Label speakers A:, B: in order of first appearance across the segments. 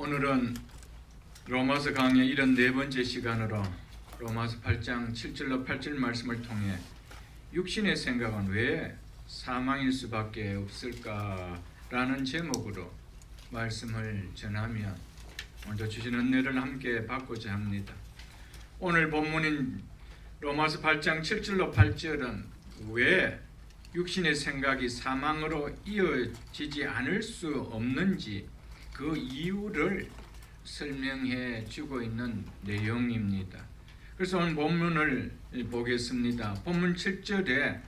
A: 오늘은 로마서 강의 74번째 시간으로 로마서 8장 7절로 8절 말씀을 통해 육신의 생각은 왜 사망일 수밖에 없을까라는 제목으로 말씀을 전하며 오늘도 주신 은혜를 함께 받고자 합니다. 오늘 본문인 로마서 8장 7절로 8절은 왜 육신의 생각이 사망으로 이어지지 않을 수 없는지 그 이유를 설명해 주고 있는 내용입니다. 그래서 오늘 본문을 보겠습니다. 본문 7절에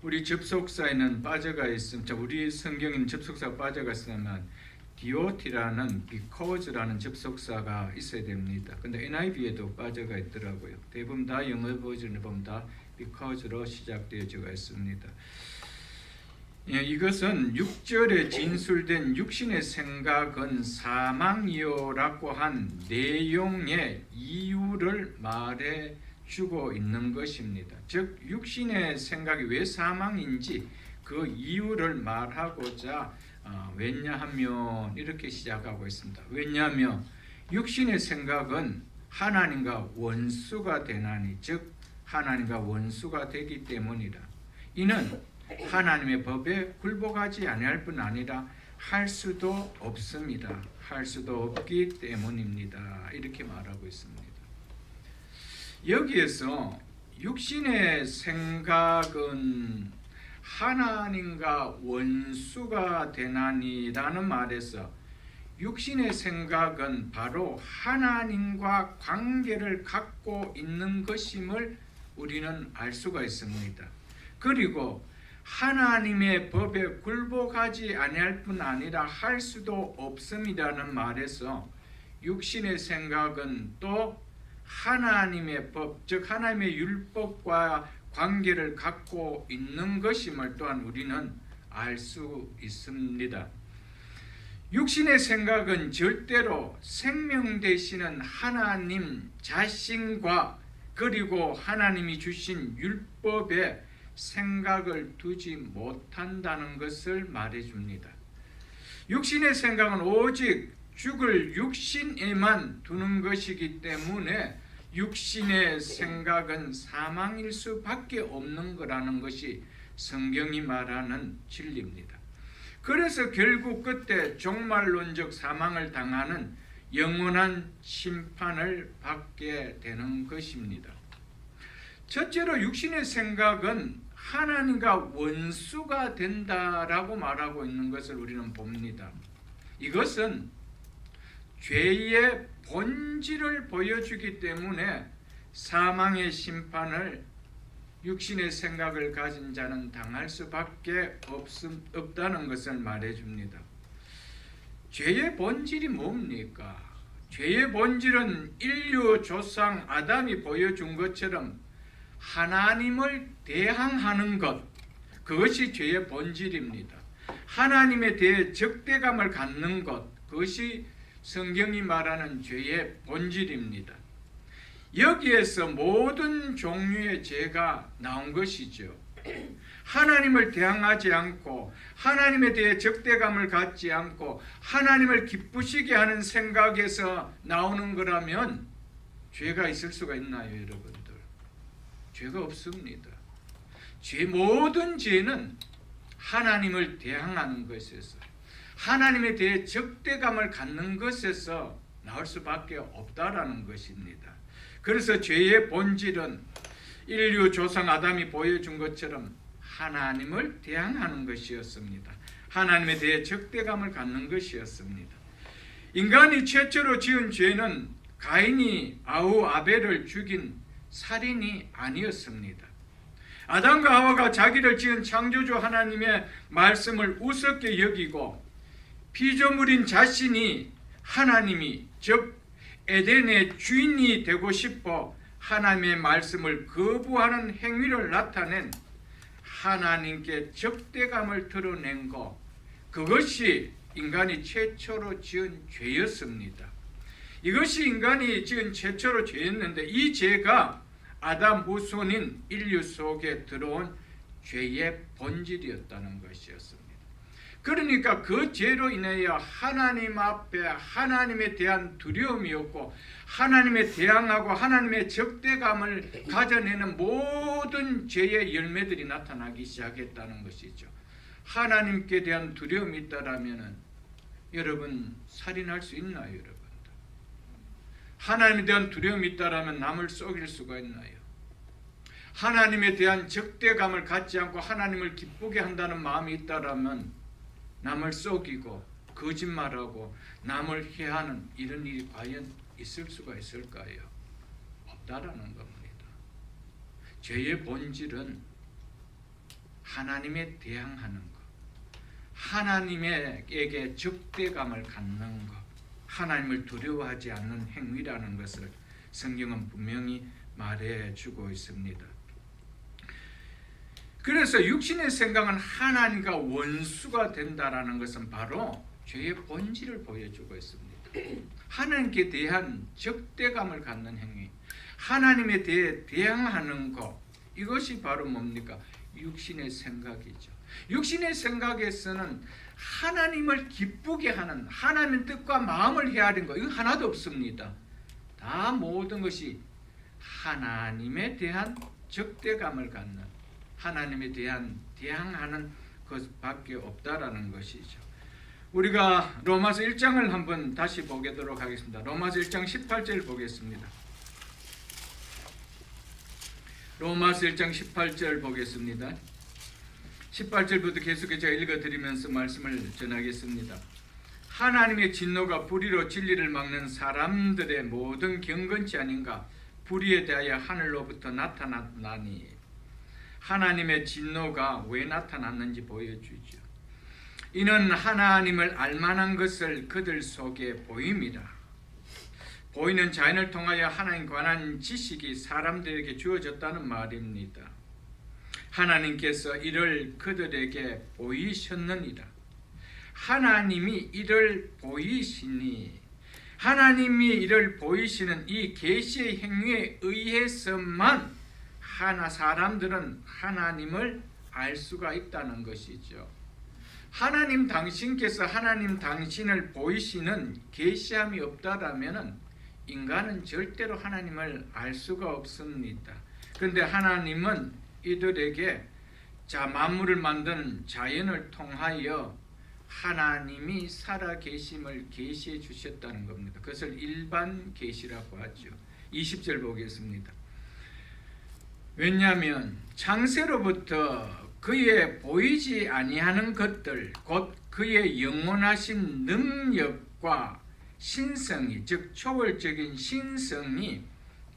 A: 우리 접속사에는 빠져가 있습니다. 우리 성경에는 접속사가 빠져가 있으면 디오티라는 because라는 접속사가 있어야 됩니다. 근데 NIV에도 빠져가 있더라고요. 대부분 다 영어 버전을 보면 다 because로 시작되어져 있습니다. 이것은 6절에 진술된 육신의 생각은 사망이요라고 한 내용의 이유를 말해 주고 있는 것입니다. 즉 육신의 생각이 왜 사망인지 그 이유를 말하고자 왜냐하면 이렇게 시작하고 있습니다. 왜냐하면 육신의 생각은 하나님과 원수가 되나니, 즉 하나님과 원수가 되기 때문이라. 이는 하나님의 법에 굴복하지 아니할 뿐 아니라 할 수도 없습니다. 할 수도 없기 때문입니다. 이렇게 말하고 있습니다. 여기에서 육신의 생각은 하나님과 원수가 되나니라는 말에서 육신의 생각은 바로 하나님과 관계를 갖고 있는 것임을 우리는 알 수가 있습니다. 그리고 하나님의 법에 굴복하지 아니할 뿐 아니라 할 수도 없음이라는 말에서 육신의 생각은 또 하나님의 법, 즉 하나님의 율법과 관계를 갖고 있는 것임을 또한 우리는 알 수 있습니다. 육신의 생각은 절대로 생명 되시는 하나님 자신과 그리고 하나님이 주신 율법에 생각을 두지 못한다는 것을 말해줍니다. 육신의 생각은 오직 죽을 육신에만 두는 것이기 때문에 육신의 생각은 사망일 수밖에 없는 거라는 것이 성경이 말하는 진리입니다. 그래서 결국 그때 종말론적 사망을 당하는 영원한 심판을 받게 되는 것입니다. 첫째로 육신의 생각은 하나님과 원수가 된다라고 말하고 있는 것을 우리는 봅니다. 이것은 죄의 본질을 보여주기 때문에 사망의 심판을 육신의 생각을 가진 자는 당할 수밖에 없다는 것을 말해줍니다. 죄의 본질이 뭡니까? 죄의 본질은 인류 조상 아담이 보여준 것처럼 하나님을 대항하는 것, 그것이 죄의 본질입니다. 하나님에 대해 적대감을 갖는 것, 그것이 성경이 말하는 죄의 본질입니다. 여기에서 모든 종류의 죄가 나온 것이죠. 하나님을 대항하지 않고 하나님에 대해 적대감을 갖지 않고 하나님을 기쁘시게 하는 생각에서 나오는 거라면 죄가 있을 수가 있나요, 여러분들? 죄가 없습니다. 모든 죄는 하나님을 대항하는 것에서, 하나님에 대해 적대감을 갖는 것에서 나올 수밖에 없다라는 것입니다. 그래서 죄의 본질은 인류 조상 아담이 보여준 것처럼 하나님을 대항하는 것이었습니다. 하나님에 대해 적대감을 갖는 것이었습니다. 인간이 최초로 지은 죄는 가인이 아우 아벨을 죽인 살인이 아니었습니다. 아담과 하와가 자기를 지은 창조주 하나님의 말씀을 우습게 여기고 피조물인 자신이 하나님이, 즉 에덴의 주인이 되고 싶어 하나님의 말씀을 거부하는 행위를 나타낸 하나님께 적대감을 드러낸 것, 그것이 인간이 최초로 지은 죄였습니다. 이것이 인간이 지은 최초로 죄였는데 이 죄가 아담 후손인 인류 속에 들어온 죄의 본질이었다는 것이었습니다. 그러니까 그 죄로 인하여 하나님 앞에 하나님에 대한 두려움이 없고 하나님에 대항하고 하나님의 적대감을 가져내는 모든 죄의 열매들이 나타나기 시작했다는 것이죠. 하나님께 대한 두려움이 있다라면 여러분 살인할 수 있나요, 여러분? 하나님에 대한 두려움이 있다라면 남을 속일 수가 있나요? 하나님에 대한 적대감을 갖지 않고 하나님을 기쁘게 한다는 마음이 있다라면 남을 속이고 거짓말하고 남을 해하는 이런 일이 과연 있을 수가 있을까요? 없다라는 겁니다. 죄의 본질은 하나님에 대항하는 것, 하나님에게 적대감을 갖는 것, 하나님을 두려워하지 않는 행위라는 것을 성경은 분명히 말해주고 있습니다. 그래서 육신의 생각은 하나님과 원수가 된다라는 것은 바로 죄의 본질을 보여주고 있습니다. 하나님께 대한 적대감을 갖는 행위, 하나님에 대해 대항하는 것, 이것이 바로 뭡니까? 육신의 생각이죠. 육신의 생각에서는 하나님을 기쁘게 하는 하나님의 뜻과 마음을 헤아린 것, 이거 하나도 없습니다. 다 모든 것이 하나님에 대한 적대감을 갖는, 하나님에 대한 대항하는 것밖에 없다라는 것이죠. 우리가 로마서 1장을 한번 다시 보도록 하겠습니다. 로마서 1장 18절 보겠습니다. 로마서 1장 18절 보겠습니다. 18절부터 계속해서 제가 읽어드리면서 말씀을 전하겠습니다. 하나님의 진노가 불의로 진리를 막는 사람들의 모든 경건치 아닌가? 불의에 대하여 하늘로부터 나타났나니. 하나님의 진노가 왜 나타났는지 보여주죠. 이는 하나님을 알만한 것을 그들 속에 보입니다. 보이는 자연을 통하여 하나님 관한 지식이 사람들에게 주어졌다는 말입니다. 하나님께서 이를 그들에게 보이셨느니라. 하나님이 이를 보이시니, 하나님이 이를 보이시는 이 계시의 행위에 의해서만 사람들은 하나님을 알 수가 있다는 것이죠. 하나님 당신께서 하나님 당신을 보이시는 계시함이 없다라면 인간은 절대로 하나님을 알 수가 없습니다. 그런데 하나님은 이들에게 만물을 만든 자연을 통하여 하나님이 살아계심을 계시해 주셨다는 겁니다. 그것을 일반 계시라고 하죠. 20절 보겠습니다. 왜냐하면 창세로부터 그의 보이지 아니하는 것들, 곧 그의 영원하신 능력과 신성이, 즉 초월적인 신성이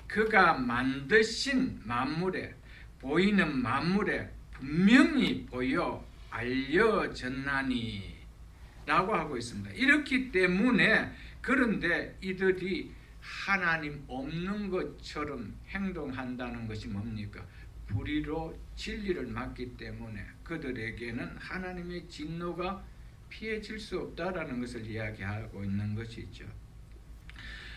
A: 그가 만드신 만물에, 보이는 만물에 분명히 보여 알려졌나니 라고 하고 있습니다. 이렇기 때문에, 그런데 이들이 하나님 없는 것처럼 행동한다는 것이 뭡니까? 불의로 진리를 막기 때문에 그들에게는 하나님의 진노가 피해질 수 없다라는 것을 이야기하고 있는 것이죠.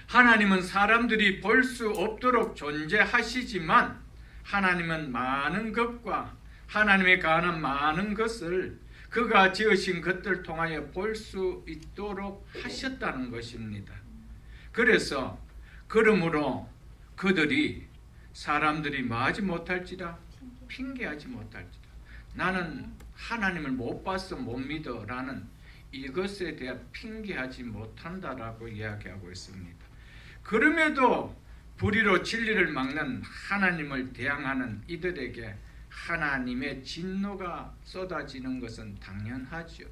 A: 하나님은 사람들이 볼 수 없도록 존재하시지만 하나님은 많은 것과 하나님에 관한 많은 것을 그가 지으신 것들 통하여 볼 수 있도록 하셨다는 것입니다. 그래서 그러므로 그들이 사람들이 뭐하지 못할지라, 핑계하지 못할지라, 나는 하나님을 못 봤어, 못 믿어 라는 이것에 대해 핑계하지 못한다라고 이야기하고 있습니다. 그럼에도 불의로 진리를 막는 하나님을 대항하는 이들에게 하나님의 진노가 쏟아지는 것은 당연하죠.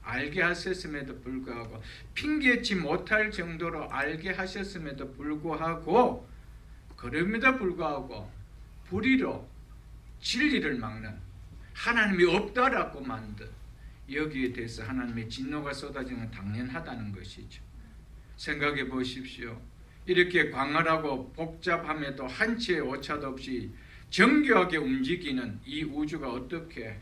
A: 알게 하셨음에도 불구하고, 핑계치 못할 정도로 알게 하셨음에도 불구하고, 그럼에도 불구하고 불의로 진리를 막는, 하나님이 없다라고 만든, 여기에 대해서 하나님의 진노가 쏟아지는 건 당연하다는 것이죠. 생각해 보십시오. 이렇게 광활하고 복잡함에도 한치의 오차도 없이 정교하게 움직이는 이 우주가 어떻게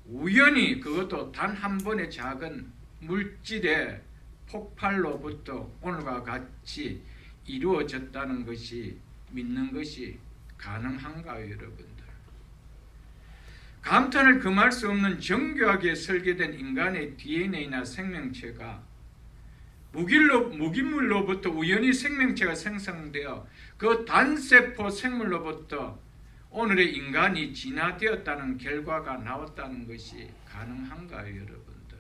A: 우연히, 그것도 단 한 번의 작은 물질의 폭발로부터 오늘과 같이 이루어졌다는 것이, 믿는 것이 가능한가요, 여러분들? 감탄을 금할 수 없는 정교하게 설계된 인간의 DNA나 생명체가 무기물로부터 우연히 생명체가 생성되어 그 단세포 생물로부터 오늘의 인간이 진화되었다는 결과가 나왔다는 것이 가능한가요, 여러분들?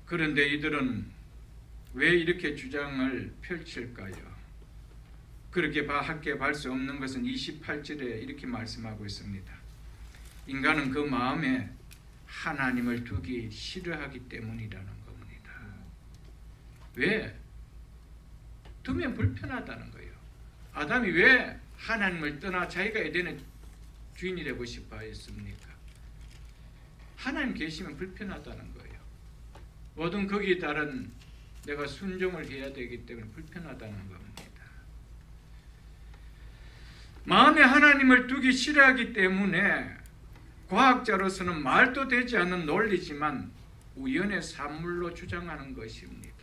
A: 그런데 이들은 왜 이렇게 주장을 펼칠까요? 그렇게 밖에 볼 수 없는 것은 28절에 이렇게 말씀하고 있습니다. 인간은 그 마음에 하나님을 두기 싫어하기 때문이라는 겁니다. 왜? 두면 불편하다는 거예요. 아담이 왜 하나님을 떠나 자기가 에덴의 주인이 되고 싶어 했습니까? 하나님 계시면 불편하다는 거예요. 모든 거기에 따른 내가 순종을 해야 되기 때문에 불편하다는 겁니다. 마음에 하나님을 두기 싫어하기 때문에 과학자로서는 말도 되지 않는 논리지만 우연의 산물로 주장하는 것입니다.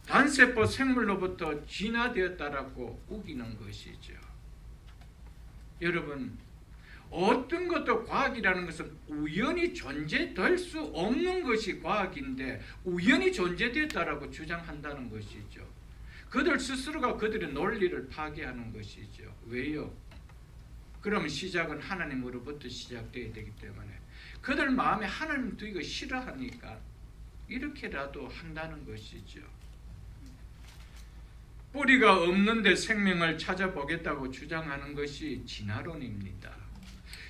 A: 단세포 생물로부터 진화되었다라고 우기는 것이죠. 여러분, 어떤 것도 과학이라는 것은 우연히 존재될 수 없는 것이 과학인데 우연히 존재됐다라고 주장한다는 것이죠. 그들 스스로가 그들의 논리를 파괴하는 것이죠. 왜요? 그러면 시작은 하나님으로부터 시작되어야 되기 때문에 그들 마음에 하나님 두기가 싫어하니까 이렇게라도 한다는 것이죠. 뿌리가 없는데 생명을 찾아보겠다고 주장하는 것이 진화론입니다.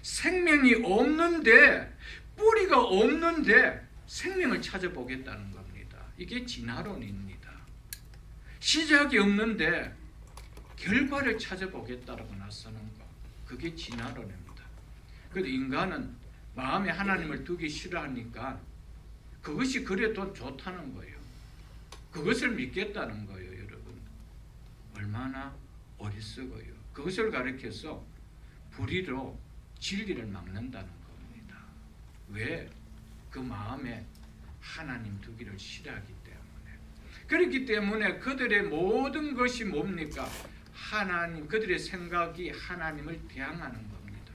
A: 생명이 없는데 뿌리가 없는데 생명을 찾아보겠다는 겁니다. 이게 진화론입니다. 시작이 없는데 결과를 찾아보겠다라고 나서는 것, 그게 진화론입니다. 그래도 인간은 마음에 하나님을 두기 싫어하니까 그것이 그래도 좋다는 거예요. 그것을 믿겠다는 거예요. 여러분, 얼마나 어리석어요. 그것을 가리켜서 불의로 진리를 막는다는 겁니다. 왜? 그 마음에 하나님 두기를 싫어하기 때문에. 그렇기 때문에 그들의 모든 것이 뭡니까? 하나님, 그들의 생각이 하나님을 대항하는 겁니다.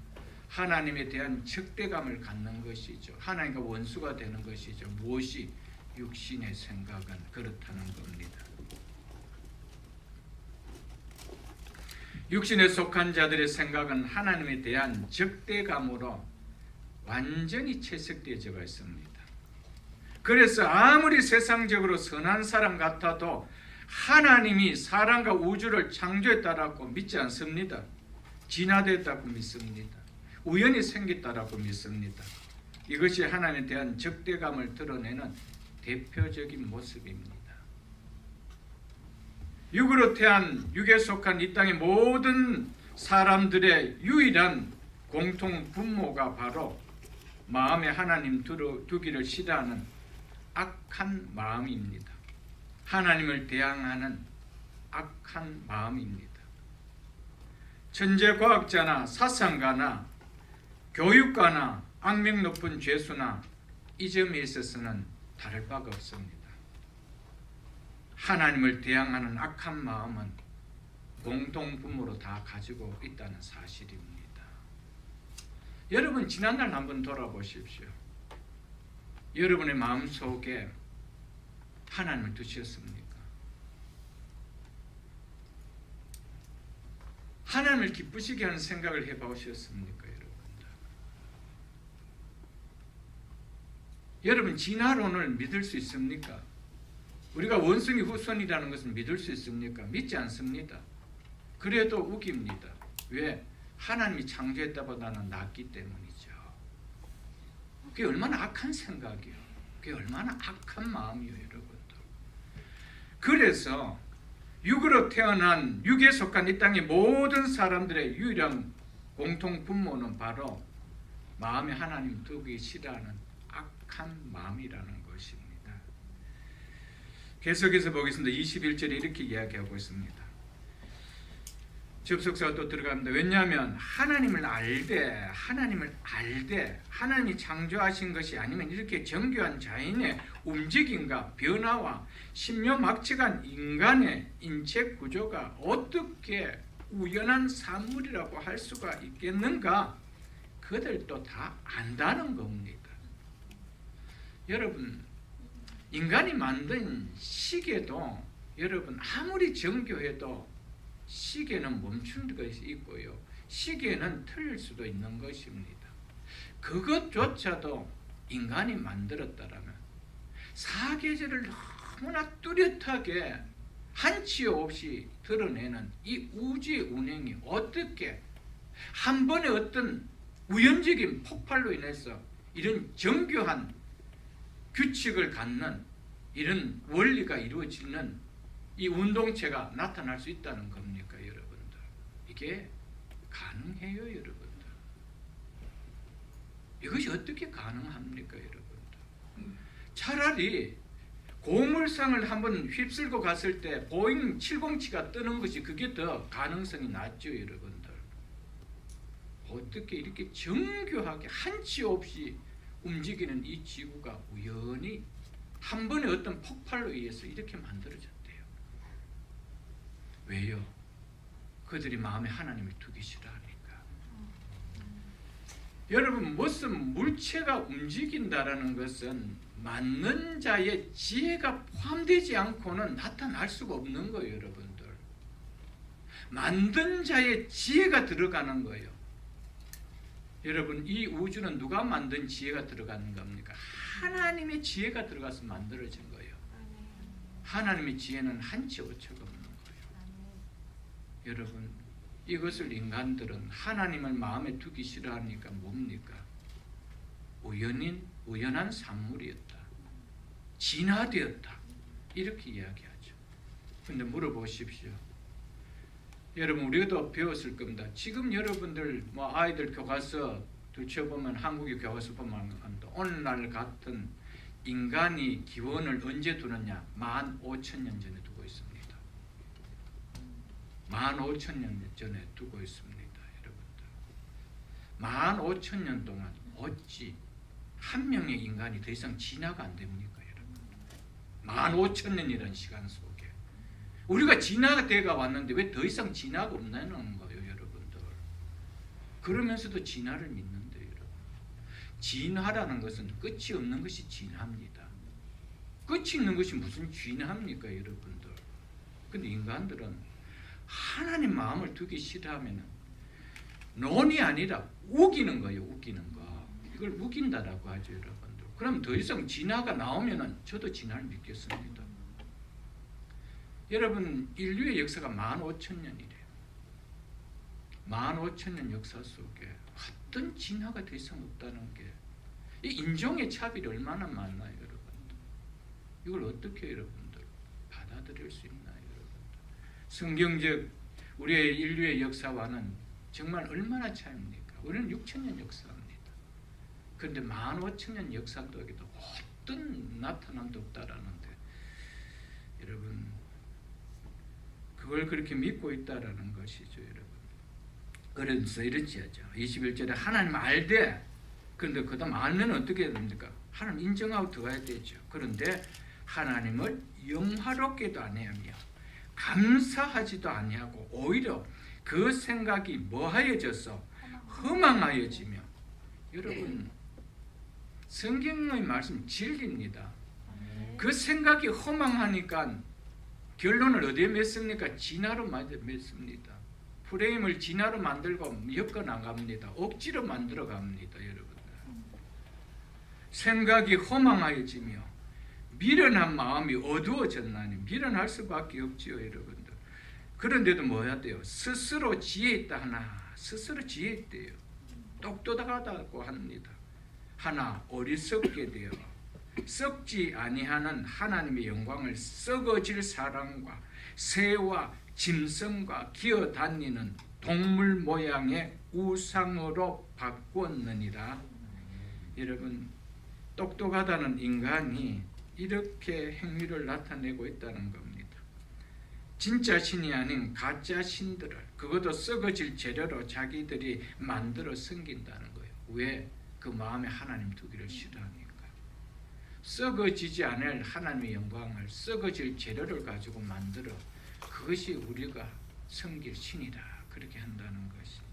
A: 하나님에 대한 적대감을 갖는 것이죠. 하나님과 원수가 되는 것이죠. 무엇이? 육신의 생각은 그렇다는 겁니다. 육신에 속한 자들의 생각은 하나님에 대한 적대감으로 완전히 채색되어져 있습니다. 그래서 아무리 세상적으로 선한 사람 같아도 하나님이 사람과 우주를 창조했다라고 믿지 않습니다. 진화됐다고 믿습니다. 우연히 생겼다라고 믿습니다. 이것이 하나님에 대한 적대감을 드러내는 대표적인 모습입니다. 육으로 태어난 육에 속한 이 땅의 모든 사람들의 유일한 공통 분모가 바로 마음에 하나님 두기를 싫어하는 악한 마음입니다. 하나님을 대항하는 악한 마음입니다. 천재과학자나 사상가나 교육가나 악명 높은 죄수나 이 점에 있어서는 다를 바가 없습니다. 하나님을 대항하는 악한 마음은 공통분모로 다 가지고 있다는 사실입니다. 여러분, 지난날 한번 돌아보십시오. 여러분의 마음속에 하나님을 두셨습니까? 하나님을 기쁘시게 하는 생각을 해보셨습니까, 여러분들? 여러분, 진화론을 믿을 수 있습니까? 우리가 원숭이 후손이라는 것을 믿을 수 있습니까? 믿지 않습니다. 그래도 우깁니다. 왜? 하나님이 창조했다보다는 낫기 때문이죠. 그게 얼마나 악한 생각이에요. 그게 얼마나 악한 마음이에요, 여러분들. 그래서 육으로 태어난, 육에 속한 이 땅의 모든 사람들의 유일한 공통 분모는 바로 마음에 하나님 두기 싫어하는 악한 마음이라는 것입니다. 계속해서 보겠습니다. 21절에 이렇게 이야기하고 있습니다. 접속사가 또 들어갑니다. 왜냐하면 하나님을 알되 하나님이 창조하신 것이 아니면 이렇게 정교한 자연의 움직임과 변화와 신묘막측한 인간의 인체 구조가 어떻게 우연한 산물이라고 할 수가 있겠는가? 그들도 다 안다는 겁니다. 여러분, 인간이 만든 시계도 여러분 아무리 정교해도 시계는 멈춘 것이 있고요. 시계는 틀릴 수도 있는 것입니다. 그것조차도 인간이 만들었다라면 사계절을 너무나 뚜렷하게 한치 없이 드러내는 이 우주의 운행이 어떻게 한 번의 어떤 우연적인 폭발로 인해서 이런 정교한 규칙을 갖는 이런 원리가 이루어지는 이 운동체가 나타날 수 있다는 겁니까, 여러분들? 이게 가능해요, 여러분들? 이것이 어떻게 가능합니까, 여러분들? 차라리 고물상을 한번 휩쓸고 갔을 때 보잉 707가 뜨는 것이 그게 더 가능성이 낮죠, 여러분들. 어떻게 이렇게 정교하게 한치 없이 움직이는 이 지구가 우연히 한 번의 어떤 폭발로 의해서 이렇게 만들어졌대요. 왜요? 그들이 마음에 하나님을 두기 싫어하니까. 여러분, 무슨 물체가 움직인다라는 것은 맞는 자의 지혜가 포함되지 않고는 나타날 수가 없는 거예요, 여러분들. 만든 자의 지혜가 들어가는 거예요. 여러분, 이 우주는 누가 만든 지혜가 들어가는 겁니까? 하나님의 지혜가 들어가서 만들어진 거예요. 하나님의 지혜는 한치 오차가 없는 거예요. 여러분, 이것을 인간들은 하나님을 마음에 두기 싫어하니까 뭡니까? 우연한 산물이었다. 진화되었다. 이렇게 이야기하죠. 근데 물어보십시오. 여러분, 우리도 배웠을 겁니다. 지금 여러분들 아이들 교과서 들춰보면, 한국의 교과서 보면 오늘날 같은 인간이 기원을 언제 두느냐? 15,000년 전에 두고 있습니다. 15,000년 전에 두고 있습니다, 여러분들. 15,000년 동안 어찌 한 명의 인간이 더 이상 진화가 안 됩니까, 여러분? 15,000년이라는 시간 속에 우리가 진화가 돼가 왔는데 왜 더 이상 진화가 없나는 거예요, 여러분들. 그러면서도 진화를 믿는데, 여러분. 진화라는 것은 끝이 없는 것이 진화입니다. 끝이 있는 것이 무슨 진화입니까, 여러분들? 근데 인간들은 하나님 마음을 두기 싫어하면 논이 아니라 우기는 거예요, 우기는 거. 이걸 우긴다라고 하죠, 여러분들. 그럼 더 이상 진화가 나오면은 저도 진화를 믿겠습니다. 여러분, 인류의 역사가 15,000년이래요. 15,000년 역사 속에 어떤 진화가 더 이상 없다는 게, 이 인종의 차별이 얼마나 많나요, 여러분들? 이걸 어떻게 여러분들 받아들일 수 있나요, 여러분들? 성경적 우리의 인류의 역사와는 정말 얼마나 차이입니까? 우리는 6,000년 역사입니다. 그런데 15,000년 역사 속에도 어떤 나타남도 없다라는데, 여러분, 그걸 그렇게 믿고 있다라는 것이죠, 여러분. 그래서 이렇지 하죠. 21절에 하나님 알되, 그런데 그 다음 알면 어떻게 해야 됩니까? 하나님 인정하고 들어가야 되죠. 그런데 하나님을 영화롭게도 아니하며 감사하지도 아니하고 오히려 그 생각이 뭐하여져서 허망하여지며, 여러분, 성경의 말씀 진리입니다. 그 생각이 허망하니까 결론을 어디에 맺습니까? 진화로 맺습니다. 프레임을 진화로 만들고 엮어 나갑니다. 억지로 만들어 갑니다, 여러분들. 생각이 허망하여지며 미련한 마음이 어두워졌나니, 미련할 수밖에 없지요, 여러분들. 그런데도 뭐 해야 돼요? 스스로 지혜 있다 하나, 스스로 지혜 있대요. 똑똑하다고 합니다. 하나 어리석게 되어 썩지 아니하는 하나님의 영광을 썩어질 사랑과 새와 짐승과 기어다니는 동물 모양의 우상으로 바꾸었느니라. 여러분, 똑똑하다는 인간이 이렇게 행위를 나타내고 있다는 겁니다. 진짜 신이 아닌 가짜 신들을, 그것도 썩어질 재료로 자기들이 만들어 섬긴다는 거예요. 왜? 그 마음에 하나님 두기를 싫어하니까. 썩어지지 않을 하나님의 영광을 썩어질 재료를 가지고 만들어, 그것이 우리가 섬길 신이다, 그렇게 한다는 것이죠.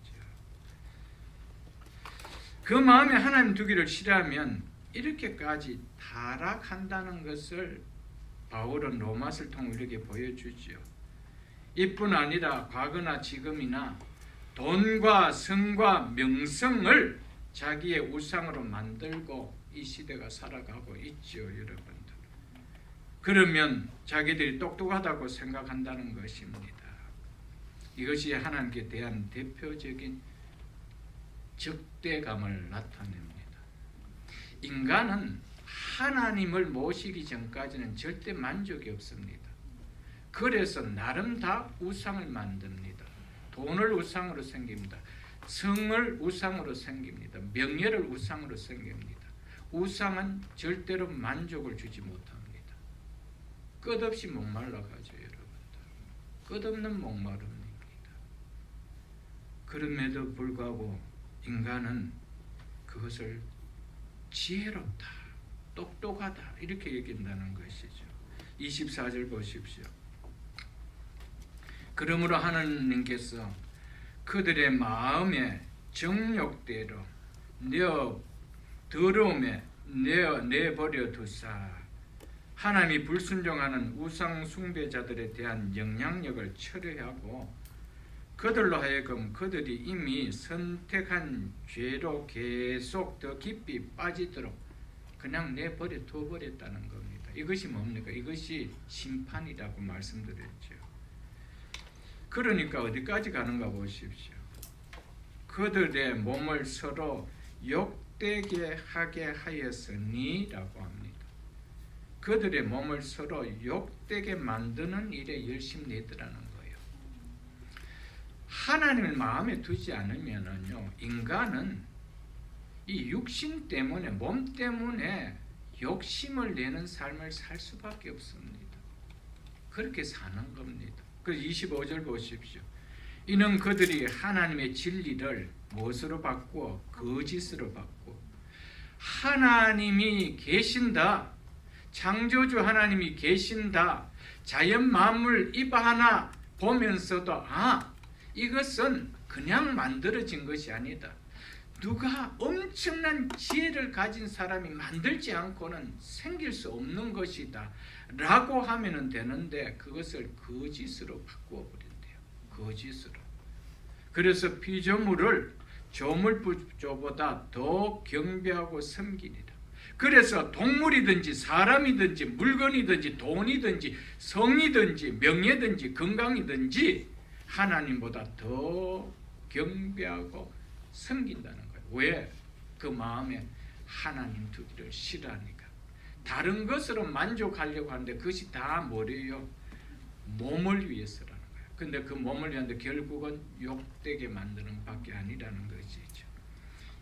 A: 그 마음에 하나님 두기를 싫어하면 이렇게까지 타락한다는 것을 바울은 로마서를 통해 이렇게 보여주지요. 이뿐 아니라 과거나 지금이나 돈과 성과 명성을 자기의 우상으로 만들고 이 시대가 살아가고 있지요, 여러분들. 그러면 자기들이 똑똑하다고 생각한다는 것입니다. 이것이 하나님께 대한 대표적인 적대감을 나타냅니다. 인간은 하나님을 모시기 전까지는 절대 만족이 없습니다. 그래서 나름 다 우상을 만듭니다. 돈을 우상으로 생깁니다. 성을 우상으로 생깁니다. 명예를 우상으로 생깁니다. 우상은 절대로 만족을 주지 못합니다. 끝없이 목말라가죠, 여러분들. 끝없는 목마름입니다. 그럼에도 불구하고 인간은 그것을 지혜롭다, 똑똑하다 이렇게 얘기한다는 것이죠. 24절 보십시오. 그러므로 하나님께서 그들의 마음의 정욕대로 내어 더러움에 내버려 두사 하나님이 불순종하는 우상 숭배자들에 대한 영향력을 철회하고 그들로 하여금 그들이 이미 선택한 죄로 계속 더 깊이 빠지도록 그냥 내버려 둬버렸다는 겁니다. 이것이 뭡니까? 이것이 심판이라고 말씀드렸죠. 그러니까 어디까지 가는가 보십시오. 그들의 몸을 서로 욕되게 하게 하였으니라고 합니다. 그들의 몸을 서로 욕되게 만드는 일에 열심내더라는 거예요. 하나님을 마음에 두지 않으면요, 인간은 이 육신 때문에, 몸 때문에 욕심을 내는 삶을 살 수밖에 없습니다. 그렇게 사는 겁니다. 그 25절 보십시오. 이는 그들이 하나님의 진리를 무엇으로 바꾸어? 거짓으로 바꾸어. 하나님이 계신다, 창조주 하나님이 계신다, 자연 만물 이바 하나 보면서도 이것은 그냥 만들어진 것이 아니다. 누가 엄청난 지혜를 가진 사람이 만들지 않고는 생길 수 없는 것이다 라고 하면 되는데 그것을 거짓으로 바꾸어 버린대요. 거짓으로. 그래서 피조물을 조물주보다 더 경배하고 섬기니라. 그래서 동물이든지 사람이든지 물건이든지 돈이든지 성이든지 명예든지 건강이든지 하나님보다 더 경배하고 섬긴다는 거예요. 왜? 그 마음에 하나님 두기를 싫어하니까. 다른 것으로 만족하려고 하는데 그것이 다 뭐래요? 몸을 위해서라는 거예요. 근데 그 몸을 위한데 결국은 욕되게 만드는 밖에 아니라는 것이죠.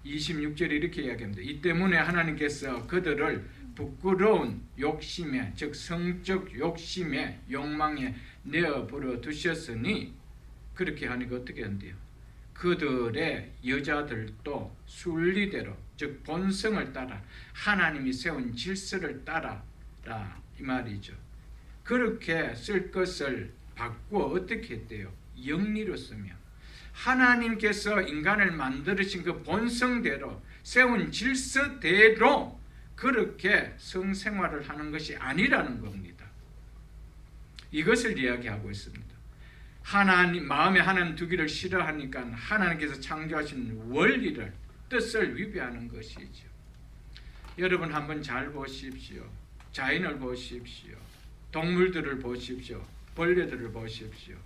A: 26절에 이렇게 이야기합니다. 이 때문에 하나님께서 그들을 부끄러운 욕심에, 즉 성적 욕심에, 욕망에 내어버려 두셨으니, 그렇게 하니까 어떻게 한대요? 그들의 여자들도 순리대로, 즉 본성을 따라 하나님이 세운 질서를 따라라 이 말이죠. 그렇게 쓸 것을 바꾸어 어떻게 했대요? 영리로 쓰며 하나님께서 인간을 만드신 그 본성대로 세운 질서대로 그렇게 성생활을 하는 것이 아니라는 겁니다. 이것을 이야기하고 있습니다. 하나님 마음에 하나님 두기를 싫어하니까 하나님께서 창조하신 원리를, 뜻을 위배하는 것이죠. 여러분 한번 잘 보십시오. 자연을 보십시오. 동물들을 보십시오. 벌레들을 보십시오.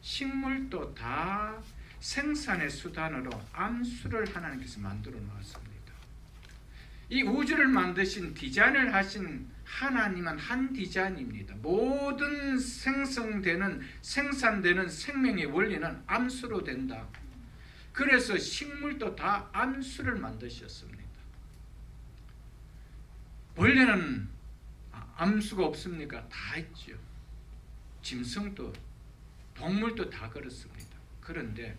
A: 식물도 다 생산의 수단으로 암수를 하나님께서 만들어 놓았습니다. 이 우주를 만드신, 디자인을 하신 하나님은 한 디자인입니다. 모든 생성되는, 생산되는 생명의 원리는 암수로 된다. 그래서 식물도 다 암수를 만드셨습니다. 벌레는 암수가 없습니까? 다 있죠. 짐승도, 동물도 다 그렇습니다. 그런데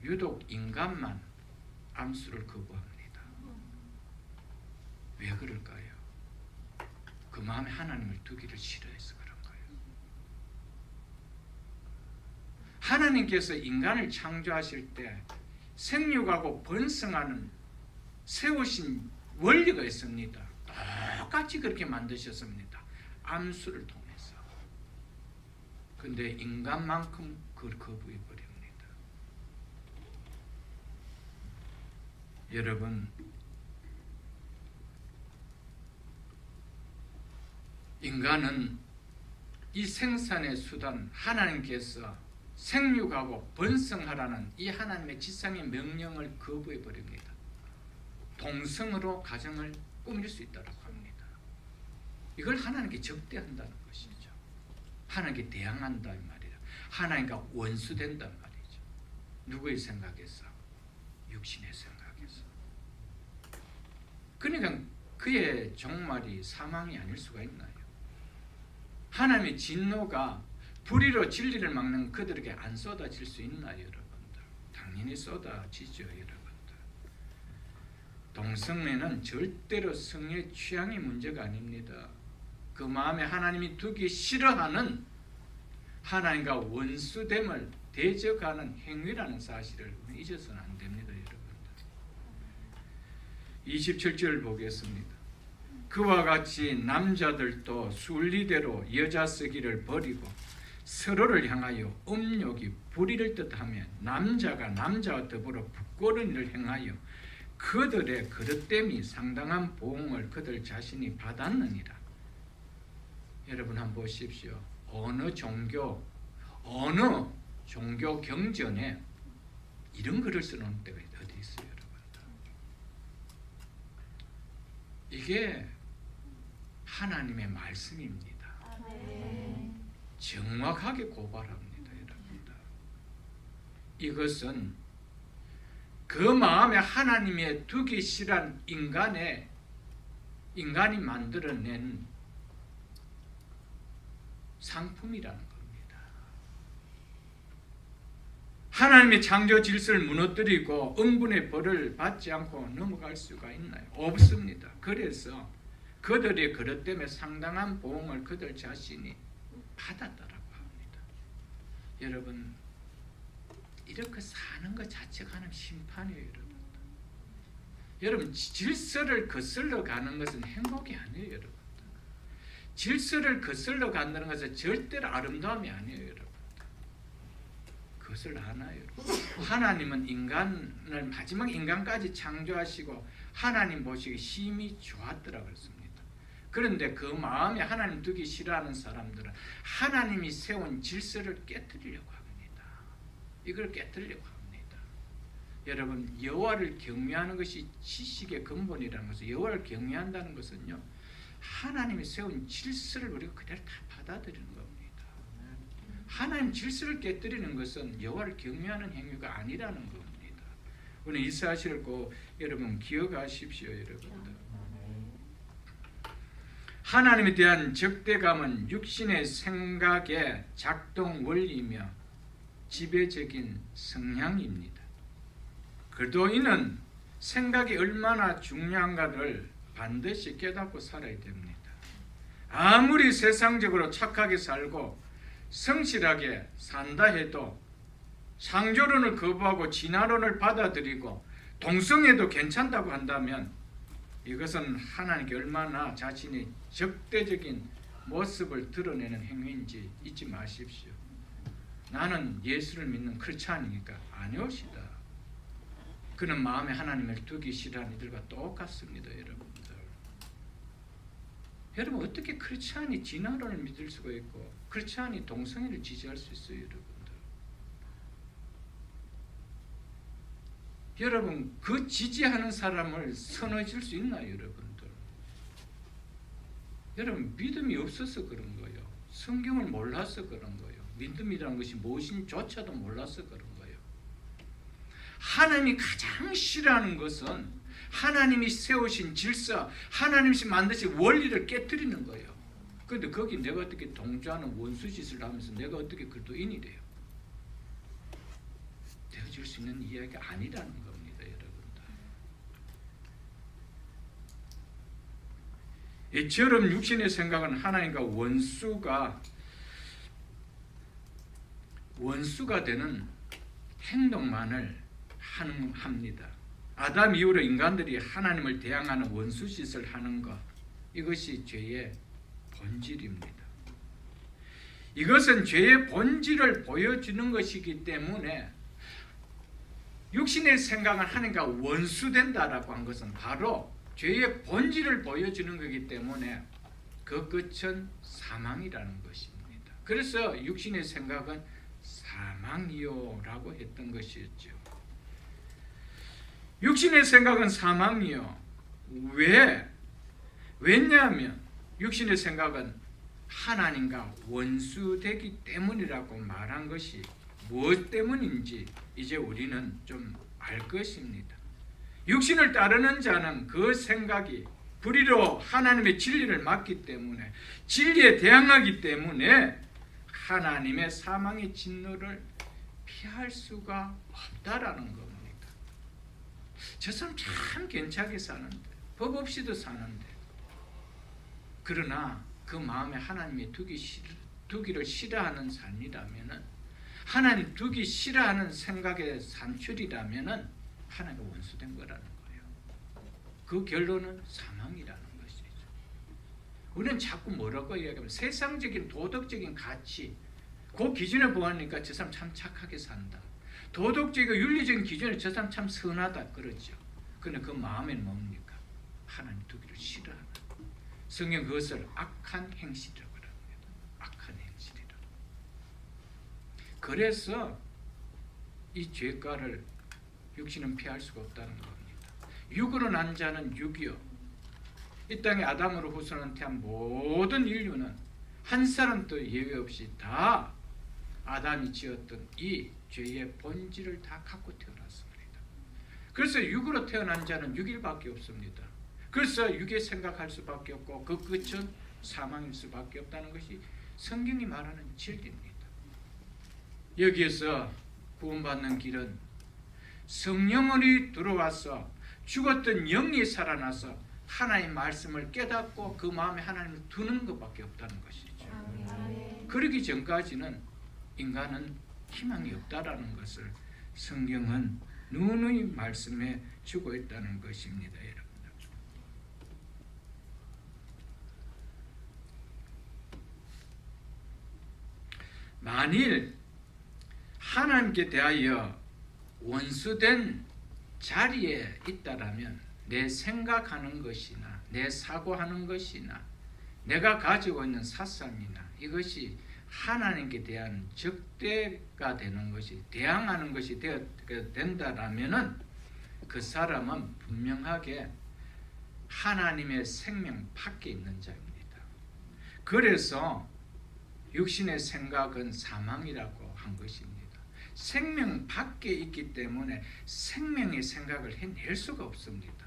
A: 유독 인간만 암수를 거부합니다. 왜 그럴까요? 그 마음에 하나님을 두기를 싫어해서 그런 거예요. 하나님께서 인간을 창조하실 때 생육하고 번성하는 세우신 원리가 있습니다. 똑같이 그렇게 만드셨습니다. 암수를 통해서. 근데 인간만큼 그걸 거부해 버립니다. 여러분, 인간은 이 생산의 수단, 하나님께서 생육하고 번성하라는 이 하나님의 지상의 명령을 거부해 버립니다. 동성으로 가정을 꾸밀 수 있다고 합니다. 이걸 하나님께 적대한다는 것이죠. 하나님께 대항한다 이 말이에요. 하나님과 원수된단 말이죠. 누구의 생각에서? 육신의 생각에서. 그러니까 그의 종말이 사망이 아닐 수가 있나요? 하나님의 진노가 불의로 진리를 막는 그들에게 안 쏟아질 수 있나요, 여러분들? 당연히 쏟아지죠, 여러분들. 동성애는 절대로 성의 취향의 문제가 아닙니다. 그 마음에 하나님이 두기 싫어하는 하나님과 원수됨을 대적하는 행위라는 사실을 잊어서는 안 됩니다, 여러분들. 27절 보겠습니다. 그와 같이 남자들도 순리대로 여자 쓰기를 버리고 서로를 향하여 음욕이 불의를 뜻하며 남자가 남자와 더불어 부끄러운 일을 행하여 그들의 그릇됨이 상당한 보응을 그들 자신이 받았느니라. 여러분 한번 보십시오. 어느 종교 경전에 이런 글을 써놓은 때가 어디 있어요, 여러분들? 이게 하나님의 말씀입니다. 정확하게 고발합니다, 여러분들. 이것은 그 마음에 하나님의 두기 싫은 인간이 만들어낸 상품이라는 겁니다. 하나님의 창조 질서를 무너뜨리고 응분의 벌을 받지 않고 넘어갈 수가 있나요? 없습니다. 그래서 그들의 그릇 때문에 상당한 보응을 그들 자신이 받았다라고 합니다. 여러분, 이렇게 사는 것 자체가 하나님 심판이에요, 여러분. 여러분, 질서를 거슬러 가는 것은 행복이 아니에요, 여러분. 질서를 거슬러 간다는 것은 절대로 아름다움이 아니에요, 여러분. 그것을 아나요? 하나님은 인간을 마지막 인간까지 창조하시고 하나님 보시기 심히 좋았더라 그랬습니다. 그런데 그 마음에 하나님 두기 싫어하는 사람들은 하나님이 세운 질서를 깨뜨리려고 합니다. 이걸 깨뜨리려고 합니다. 여러분, 여호와를 경외하는 것이 지식의 근본이라는 것은, 여호와를 경외한다는 것은요, 하나님이 세운 질서를 우리가 그대로 다 받아들이는 겁니다. 하나님 질서를 깨뜨리는 것은 여호와를 경외하는 행위가 아니라는 겁니다. 오늘 이 사실을 꼭 여러분 기억하십시오, 여러분들. 하나님에 대한 적대감은 육신의 생각의 작동 원리이며 지배적인 성향입니다. 그래도 이는 생각이 얼마나 중요한가를 반드시 깨닫고 살아야 됩니다. 아무리 세상적으로 착하게 살고 성실하게 산다 해도 창조론을 거부하고 진화론을 받아들이고 동성애도 괜찮다고 한다면 이것은 하나님께 얼마나 자신의 적대적인 모습을 드러내는 행위인지 잊지 마십시오. 나는 예수를 믿는 크리스찬이니까 아니오시다. 그는 마음에 하나님을 두기 싫어하는 이들과 똑같습니다, 여러분들. 여러분, 어떻게 크리스찬이 진화론을 믿을 수가 있고 크리스찬이 동성애를 지지할 수 있어요, 여러분들? 여러분, 그 지지하는 사람을 선호해 줄 수 있나요, 여러분들? 여러분, 믿음이 없어서 그런 거예요. 성경을 몰라서 그런 거예요. 믿음이라는 것이 무엇인지조차도 몰라서 그런 거예요. 하나님이 가장 싫어하는 것은 하나님이 세우신 질서, 하나님이 만드신 원리를 깨뜨리는 거예요. 그런데 거기 내가 어떻게 동조하는 원수짓을 하면서 내가 어떻게 그리스도인이 돼요? 되어줄 수 있는 이야기가 아니라는 겁니다, 여러분들. 이처럼 육신의 생각은 하나님과 원수가 되는 행동만을 합니다. 아담 이후로 인간들이 하나님을 대항하는 원수짓을 하는 것, 이것이 죄의 본질입니다. 이것은 죄의 본질을 보여주는 것이기 때문에 육신의 생각은 하나님과 원수된다라고 한 것은 바로 죄의 본질을 보여주는 것이기 때문에 그 끝은 사망이라는 것입니다. 그래서 육신의 생각은 사망이요라고 했던 것이었죠. 육신의 생각은 사망이요. 왜냐하면 육신의 생각은 하나님과 원수되기 때문이라고 말한 것이 무엇 때문인지 이제 우리는 좀 알 것입니다. 육신을 따르는 자는 그 생각이 불의로 하나님의 진리를 막기 때문에, 진리에 대항하기 때문에 하나님의 사망의 진노를 피할 수가 없다라는 겁니다. 저 사람 참 괜찮게 사는데, 법 없이도 사는데, 그러나 그 마음에 하나님이 두기를 싫어하는 삶이라면은, 하나님 두기 싫어하는 생각의 산출이라면은 하나님과 원수된 거라는 거예요. 그 결론은 사망이라는 것이죠. 우리는 자꾸 뭐라고 이야기하면 세상적인 도덕적인 가치, 그 기준에 보니까 저 사람 참 착하게 산다. 도덕적이고 윤리적인 기준에 저 사람 참 선하다 그러죠. 그런데 그 마음에는 뭡니까? 하나님 두기를 싫어하는. 성경 그것을 악한 행실이라고 합니다. 악한 행실이라. 그래서 이 죄가를 육신은 피할 수가 없다는 겁니다. 육으로 난 자는 육이요. 이 땅에 아담으로 후손한 태한 모든 인류는 한 사람도 예외 없이 다 아담이 지었던 이 죄의 본질을 다 갖고 태어났습니다. 그래서 육으로 태어난 자는 6일밖에 없습니다. 그래서 육에 생각할 수밖에 없고 그 끝은 사망일 수밖에 없다는 것이 성경이 말하는 진리입니다. 여기에서 구원받는 길은 성령이 들어와서 죽었던 영이 살아나서 하나님의 말씀을 깨닫고 그 마음에 하나님을 두는 것밖에 없다는 것이죠. 그러기 전까지는 인간은 희망이 없다라는 것을 성경은 누누이 말씀해 주고 있다는 것입니다. 여러분. 만일 하나님께 대하여 원수된 자리에 있다라면 내 생각하는 것이나 내 사고하는 것이나 내가 가지고 있는 사상이나 이것이 하나님께 대한 적대가 되는 것이, 대항하는 것이 된다라면은 그 사람은 분명하게 하나님의 생명 밖에 있는 자입니다. 그래서 육신의 생각은 사망이라고 한 것입니다. 생명 밖에 있기 때문에 생명의 생각을 해낼 수가 없습니다.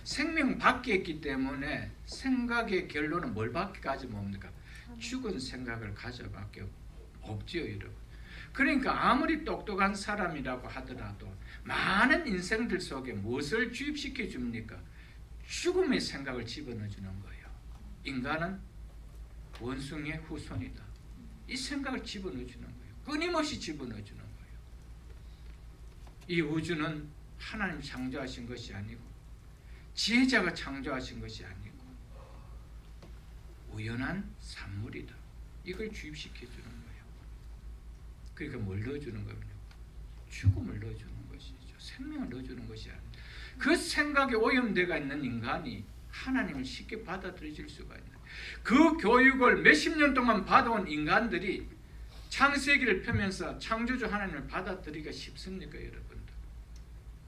A: 생명 밖에 있기 때문에 생각의 결론은 뭘 밖에까지 뭡니까? 죽은 생각을 가져밖에 없지요, 여러분. 그러니까 아무리 똑똑한 사람이라고 하더라도 많은 인생들 속에 무엇을 주입시켜 줍니까? 죽음의 생각을 집어넣어 주는 거예요. 인간은 원숭이의 후손이다. 이 생각을 집어넣어 주는 거예요. 끊임없이 집어넣어 주는 거예요. 이 우주는 하나님 창조하신 것이 아니고 지혜자가 창조하신 것이 아니고 우연한 산물이다. 이걸 주입시켜 주는 거예요. 그러니까 뭘 넣어주는 거예요? 죽음을 넣어주는 것이죠. 생명을 넣어주는 것이 아닙니다. 그 생각에 오염되어 있는 인간이 하나님을 쉽게 받아들일 수가 있는, 그 교육을 몇십 년 동안 받아온 인간들이 창세기를 펴면서 창조주 하나님을 받아들이기가 쉽습니까, 여러분들?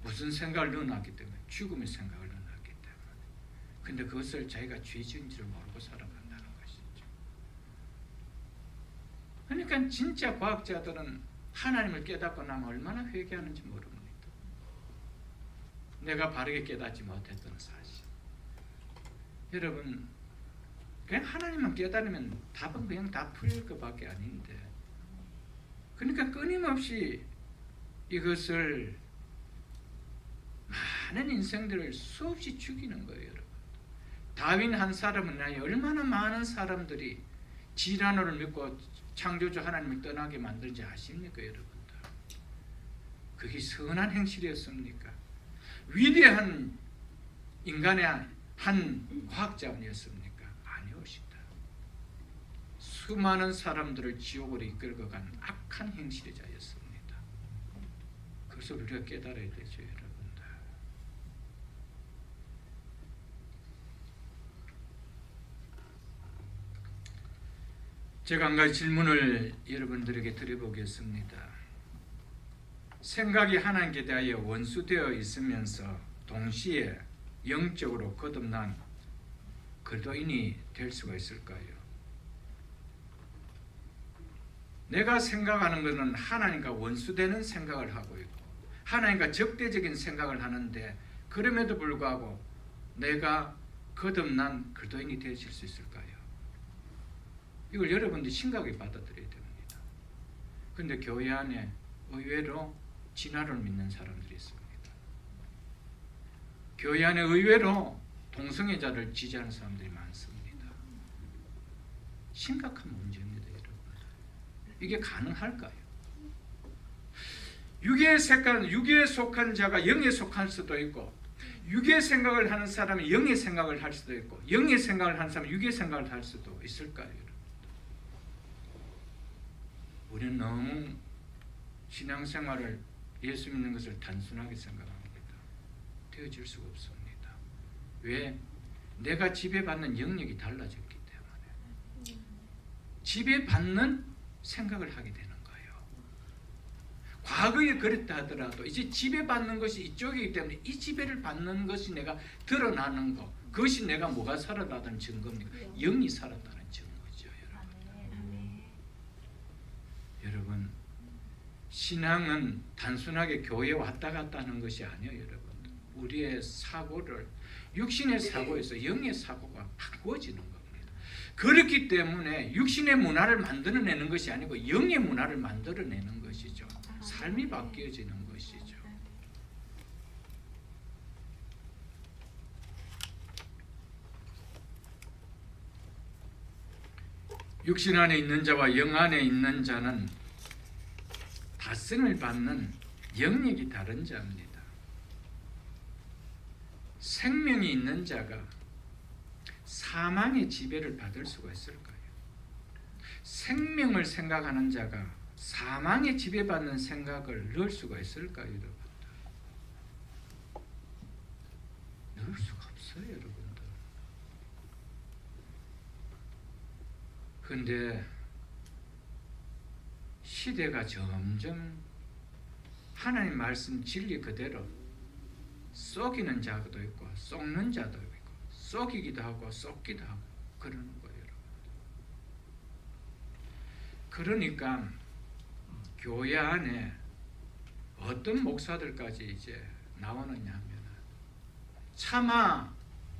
A: 무슨 생각을 넣어놨기 때문에? 죽음의 생각을 넣어놨기 때문에. 근데 그것을 자기가 죄지은지를 모르고 살아간다는 것이죠. 그러니까 진짜 과학자들은 하나님을 깨닫고 나면 얼마나 회개하는지 모릅니다. 내가 바르게 깨닫지 못했던 사실. 여러분, 그냥 하나님만 깨달으면 답은 그냥 다 풀릴 것밖에 아닌데, 그러니까 끊임없이 이것을 많은 인생들을 수없이 죽이는 거예요, 여러분. 다윈 한 사람은 얼마나 많은 사람들이 지라노를 믿고 창조주 하나님을 떠나게 만들지 아십니까, 여러분들? 그게 선한 행실이었습니까? 위대한 인간의 한 과학자였습니까? 아니었습니다. 수많은 사람들을 지옥으로 이끌고 간 악한 행실자였습니다. 그래서 우리가 깨달아야 되죠, 여러분들. 제가 한 가지 질문을 여러분들에게 드려보겠습니다. 생각이 하나님께 대하여 원수되어 있으면서 동시에 영적으로 거듭난 그리스도인이 될 수가 있을까요? 내가 생각하는 것은 하나님과 원수되는 생각을 하고 있고 하나님과 적대적인 생각을 하는데 그럼에도 불구하고 내가 거듭난 그리스도인이 되실 수 있을까요? 이걸 여러분들이 심각하게 받아들여야 됩니다. 그런데 교회 안에 의외로 진화를 믿는 사람들이 있습니다. 교회 안에 의외로 동성애자를 지지하는 사람들이 많습니다. 심각한 문제입니다, 여러분. 이게 가능할까요? 육에 속한 자가 영에 속할 수도 있고 육의 생각을 하는 사람이 영의 생각을 할 수도 있고 영의 생각을 하는 사람이 육의 생각을 할 수도 있을까요, 여러분? 우리는 너무 신앙생활을 예수 믿는 것을 단순하게 생각합니다. 되어질 수가 없습니다. 왜? 내가 지배받는 영역이 달라졌기 때문에 지배받는 생각을 하게 되는 거예요. 과거에 그랬다 하더라도 이제 지배받는 것이 이쪽이기 때문에 이 지배를 받는 것이 내가 드러나는 것, 그것이 내가 뭐가 살아나다는 증거입니까? 영이 살았다는 증거죠, 여러분. 여러분, 신앙은 단순하게 교회에 왔다 갔다 하는 것이 아니에요, 여러분. 우리의 사고를 육신의 사고에서 영의 사고가 바꾸어지는 겁니다. 그렇기 때문에 육신의 문화를 만들어내는 것이 아니고 영의 문화를 만들어내는 것이죠. 삶이 바뀌어지는 것이죠. 육신 안에 있는 자와 영 안에 있는 자는 다스림을 받는 영역이 다른 자입니다. 생명이 있는 자가 사망의 지배를 받을 수가 있을까요? 생명을 생각하는 자가 사망의 지배받는 생각을 넣을 수가 있을까요, 여러분들? 넣을 수가 없어요, 여러분들. 그런데 시대가 점점 하나님 말씀 진리 그대로 썩이는 자도 있고 썩는 자도 있고 썩이기도 하고 썩기도 하고 그러는 거예요, 여러분. 그러니까 교회 안에 어떤 목사들까지 이제 나오느냐 하면 차마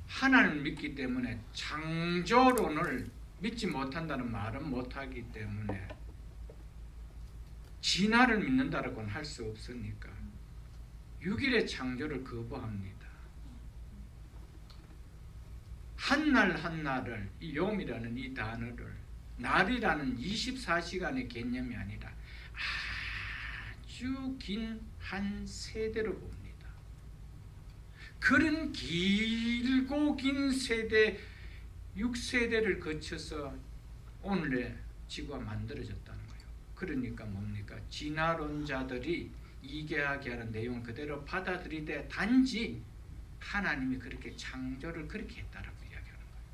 A: 하나님을 믿기 때문에 창조론을 믿지 못한다는 말은 못하기 때문에 진화를 믿는다라고는 할 수 없으니까 6일의 창조를 거부합니다. 한 날 한 날을 이 욤이라는 이 단어를 날이라는 24시간의 개념이 아니라 아주 긴 한 세대로 봅니다. 그런 길고 긴 세대 6세대를 거쳐서 오늘의 지구가 만들어졌다는 거예요. 그러니까 뭡니까? 진화론자들이 이해하게 하는 내용을 그대로 받아들이되 단지 하나님이 그렇게 창조를 그렇게 했다라고 이야기하는 거예요.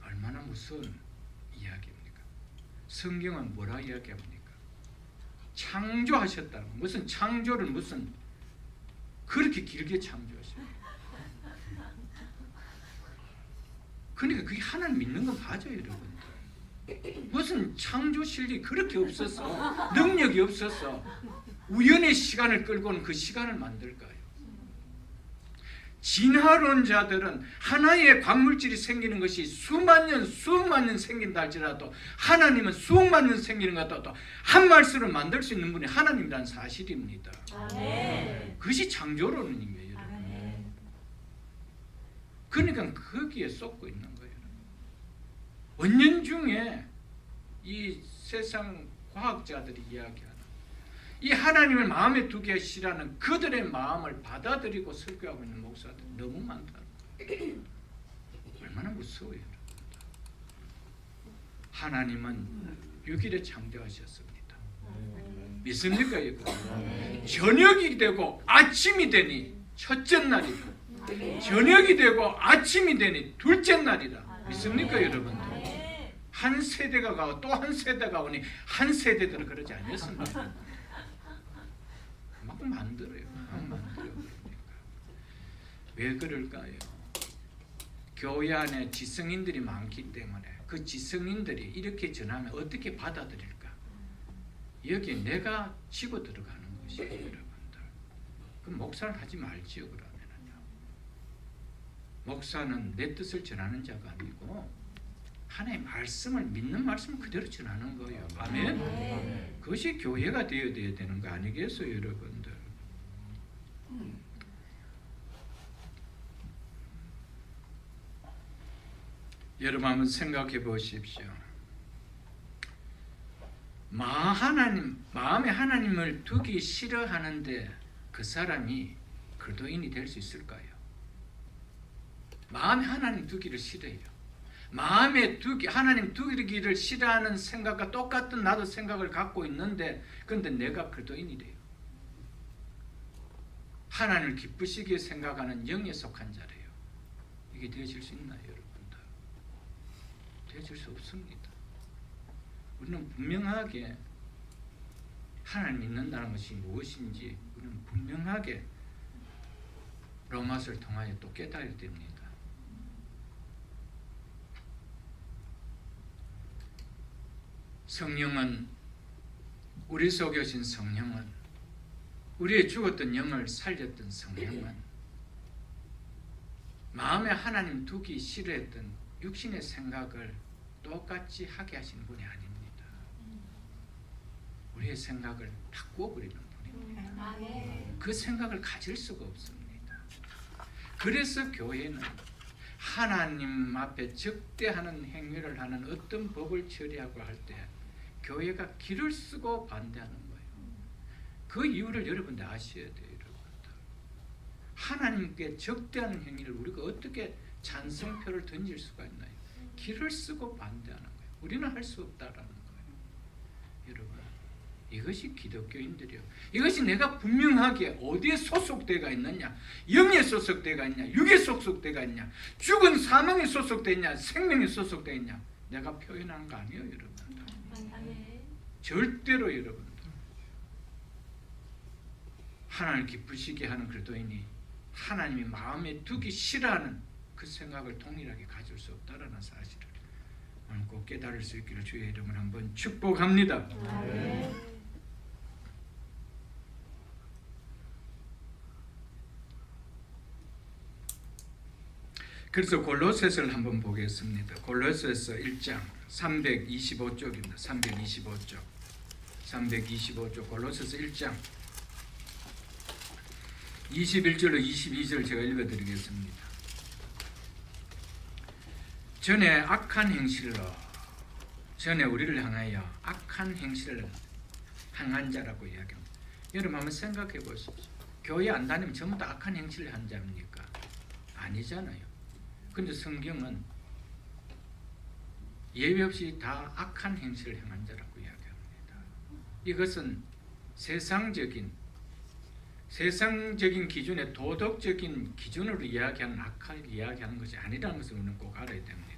A: 얼마나 무서운 이야기입니까? 성경은 뭐라 이야기합니까? 창조하셨다는 거. 무슨 창조를 무슨 그렇게 길게 창조하셨어요. 그러니까 그게 하나님 믿는 건 맞아요, 여러분. 무슨 창조 실력이 그렇게 없어서 능력이 없어서 우연의 시간을 끌고는 그 시간을 만들까요? 진화론자들은 하나의 광물질이 생기는 것이 수만 년 생긴다 할지라도 하나님은 수억만 년 생기는 것 같아도 한 말씀을 만들 수 있는 분이 하나님이라는 사실입니다. 아멘. 그것이 창조론입니다, 여러분. 아멘. 그러니까 거기에 쏟고 있는 거예요. 은연중에 이 세상 과학자들이 이야기하는 이 하나님을 마음에 두기 싫어하는 그들의 마음을 받아들이고 설교하고 있는 목사들 너무 많다. 얼마나 무서워요. 하나님은 6일에 창조하셨습니다. 믿습니까? 이거? 저녁이 되고 아침이 되니 첫째 날이다. 저녁이 되고 아침이 되니 둘째 날이다. 믿습니까, 여러분들? 한 세대가 가고 또 한 세대가 오니 한 세대들은 그러지 않았습니다. 막 만들어요. 막 만들어요. 왜 그럴까요? 교회 안에 지성인들이 많기 때문에 그 지성인들이 이렇게 전하면 어떻게 받아들일까? 여기에 내가 치고 들어가는 것이에요, 여러분들. 그럼 목사를 하지 말지요, 그러면은요. 목사는 내 뜻을 전하는 자가 아니고 하나님의 말씀을 믿는 말씀을 그대로 전하는 거예요. 아멘? 그것이 교회가 되어야 되는 거 아니겠어요, 여러분들? 여러분 한번 생각해 보십시오. 마음에 하나님을 두기 싫어하는데 그 사람이 그리스도인이 될 수 있을까요? 마음에 하나님 두기를 싫어해요. 마음에 하나님 두기를 싫어하는 생각과 똑같은 나도 생각을 갖고 있는데 그런데 내가 그리스도인이 돼요. 하나님을 기쁘시게 생각하는 영에 속한 자래요. 이게 되어질 수 있나요, 여러분들? 되어질 수 없습니다. 우리는 분명하게 하나님 믿는다는 것이 무엇인지 우리는 분명하게 로마서를 통하여 또 깨달아야 됩니다. 성령은, 우리 속에 오신 성령은, 우리의 죽었던 영을 살렸던 성령은 마음에 하나님 두기 싫어했던 육신의 생각을 똑같이 하게 하시는 분이 아닙니다. 우리의 생각을 바꾸어 버리는 분입니다. 그 생각을 가질 수가 없습니다. 그래서 교회는 하나님 앞에 적대하는 행위를 하는 어떤 법을 처리하고 할 때 교회가 길을 쓰고 반대하는 거예요. 그 이유를 여러분들 아셔야 돼요. 여러분들. 하나님께 적대하는 행위를 우리가 어떻게 찬성표를 던질 수가 있나요? 길을 쓰고 반대하는 거예요. 우리는 할 수 없다라는 거예요. 여러분, 이것이 기독교인들이요. 이것이 내가 분명하게 어디에 소속되어 있느냐, 영에 소속되어 있냐, 육에 소속되어 있냐, 죽은 사망에 소속되어 있냐, 생명에 소속되어 있냐, 내가 표현한 거 아니에요, 여러분. 절대로 여러분들 하나님을 기쁘시게 하는 그리스도인이 하나님이 마음에 두기 싫어하는 그 생각을 동일하게 가질 수 없다라는 사실을 오늘 꼭 깨달을 수 있기를 주의 이름으로 한번 축복합니다. 그래서 골로새서를 한번 보겠습니다. 골로새서 1장 325쪽입니다. 325쪽 골로새서 1장 21절로 22절 제가 읽어드리겠습니다. 전에 우리를 향하여 악한 행실을 행한 자라고 이야기합니다. 여러분 한번 생각해 보십시오. 교회 안 다니면 전부 다 악한 행실을 한 자입니까? 아니잖아요. 근데 성경은 예외 없이 다 악한 행실을 행한 자라고 이야기합니다. 이것은 세상적인 기준의 도덕적인 기준으로 이야기하는 악하게 이야기하는 것이 아니라는 것을 우리는 꼭 알아야 됩니다.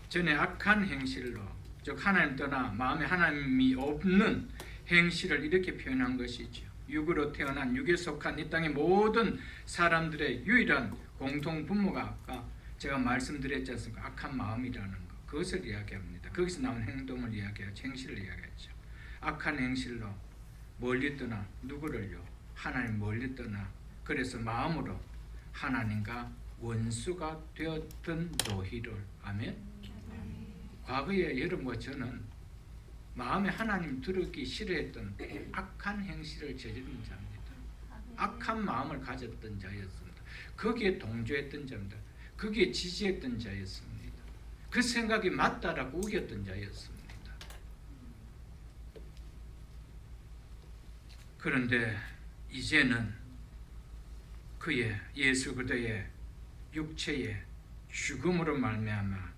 A: 전에 악한 행실로, 즉 하나님 떠나 마음에 하나님이 없는 행실을 이렇게 표현한 것이죠. 육으로 태어난 육에 속한 이 땅의 모든 사람들의 유일한 공통 분모가 아까 제가 말씀드렸지 않습니까? 악한 마음이라는 것, 그것을 이야기합니다. 거기서 나온 행동을 이야기하죠. 행실을 이야기하죠. 악한 행실로 멀리 떠나 누구를요? 하나님 멀리 떠나 그래서 마음으로 하나님과 원수가 되었던 노희를, 아멘? 과거에 여러분과 저는 마음에 하나님 들었기 싫어했던 악한 행실을 저지른 자입니다. 악한 마음을 가졌던 자였습니다. 거기에 동조했던 자입니다. 거기에 지지했던 자였습니다. 그 생각이 맞다라고 우겼던 자였습니다. 그런데 이제는 그의 예수 그리스도의 육체의 죽음으로 말미암아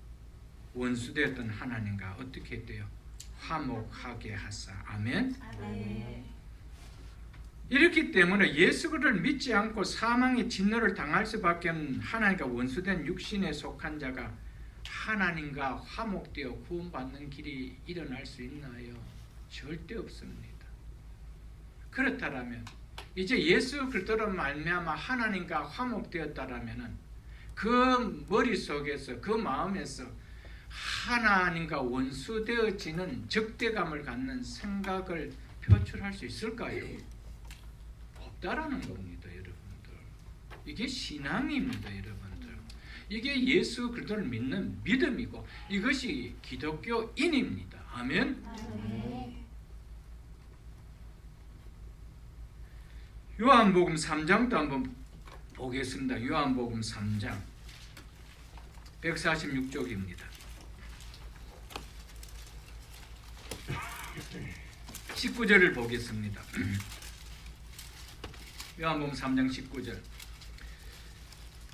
A: 원수되었던 하나님과 어떻게 돼요? 화목하게 하사. 아멘. 이렇기 때문에 예수 그리스도를 믿지 않고 사망의 진노를 당할 수밖에 없는 하나님과 원수된 육신에 속한 자가 하나님과 화목되어 구원받는 길이 일어날 수 있나요? 절대 없습니다. 그렇다면 이제 예수 그리스도로 말미암아 하나님과 화목되었다라면은 그 머릿속에서 그 마음에서 하나님과 원수되어지는 적대감을 갖는 생각을 표출할 수 있을까요? 없다라는 겁니다, 여러분들. 이게 신앙입니다, 여러분들. 이게 예수 그리스도를 믿는 믿음이고 이것이 기독교인입니다. 아멘. 요한복음 3장도 한번 보겠습니다. 요한복음 3장 146쪽입니다. 19절을 보겠습니다. 요한복음 3장 19절.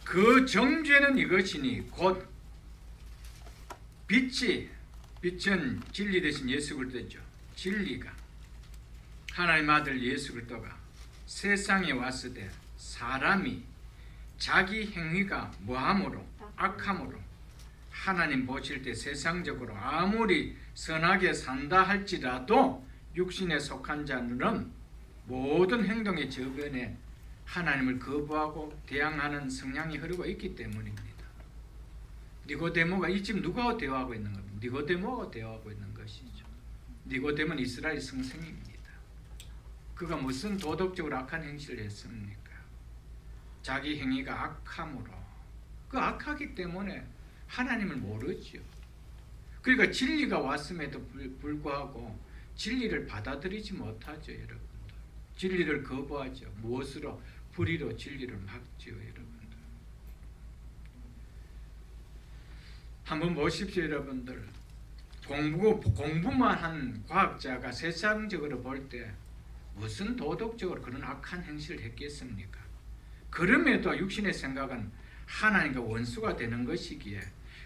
A: 그 정죄는 이것이니 곧 빛은 진리 되신 예수 그리스도죠. 진리가 하나님 아들 예수 그리스도가 세상에 왔을 때 사람이 자기 행위가 뭐함으로 악함으로 하나님 보실 때 세상적으로 아무리 선하게 산다 할지라도 육신에 속한 자들은 모든 행동의 저변에 하나님을 거부하고 대항하는 성향이 흐르고 있기 때문입니다. 니고데모가 이 지금 누구하고 대화하고 있는 겁니까? 니고데모하고 대화하고 있는 것이죠. 니고데모는 이스라엘 성생입니다. 그가 무슨 도덕적으로 악한 행실을 했습니까? 자기 행위가 악함으로. 그 악하기 때문에 하나님을 모르죠. 그러니까 진리가 왔음에도 불구하고 진리를 받아들이지 못하죠, 여러분들. 진리를 거부하죠. 무엇으로? 불의로 진리를 막죠, 여러분들. 한번 보십시오, 여러분들. 공부만 한 과학자가 세상적으로 볼 때 무슨 도덕적으로 그런 악한 행실을 했겠습니까? 그럼에도 육신의 생각은 하나님과 원수가 되는 것이기에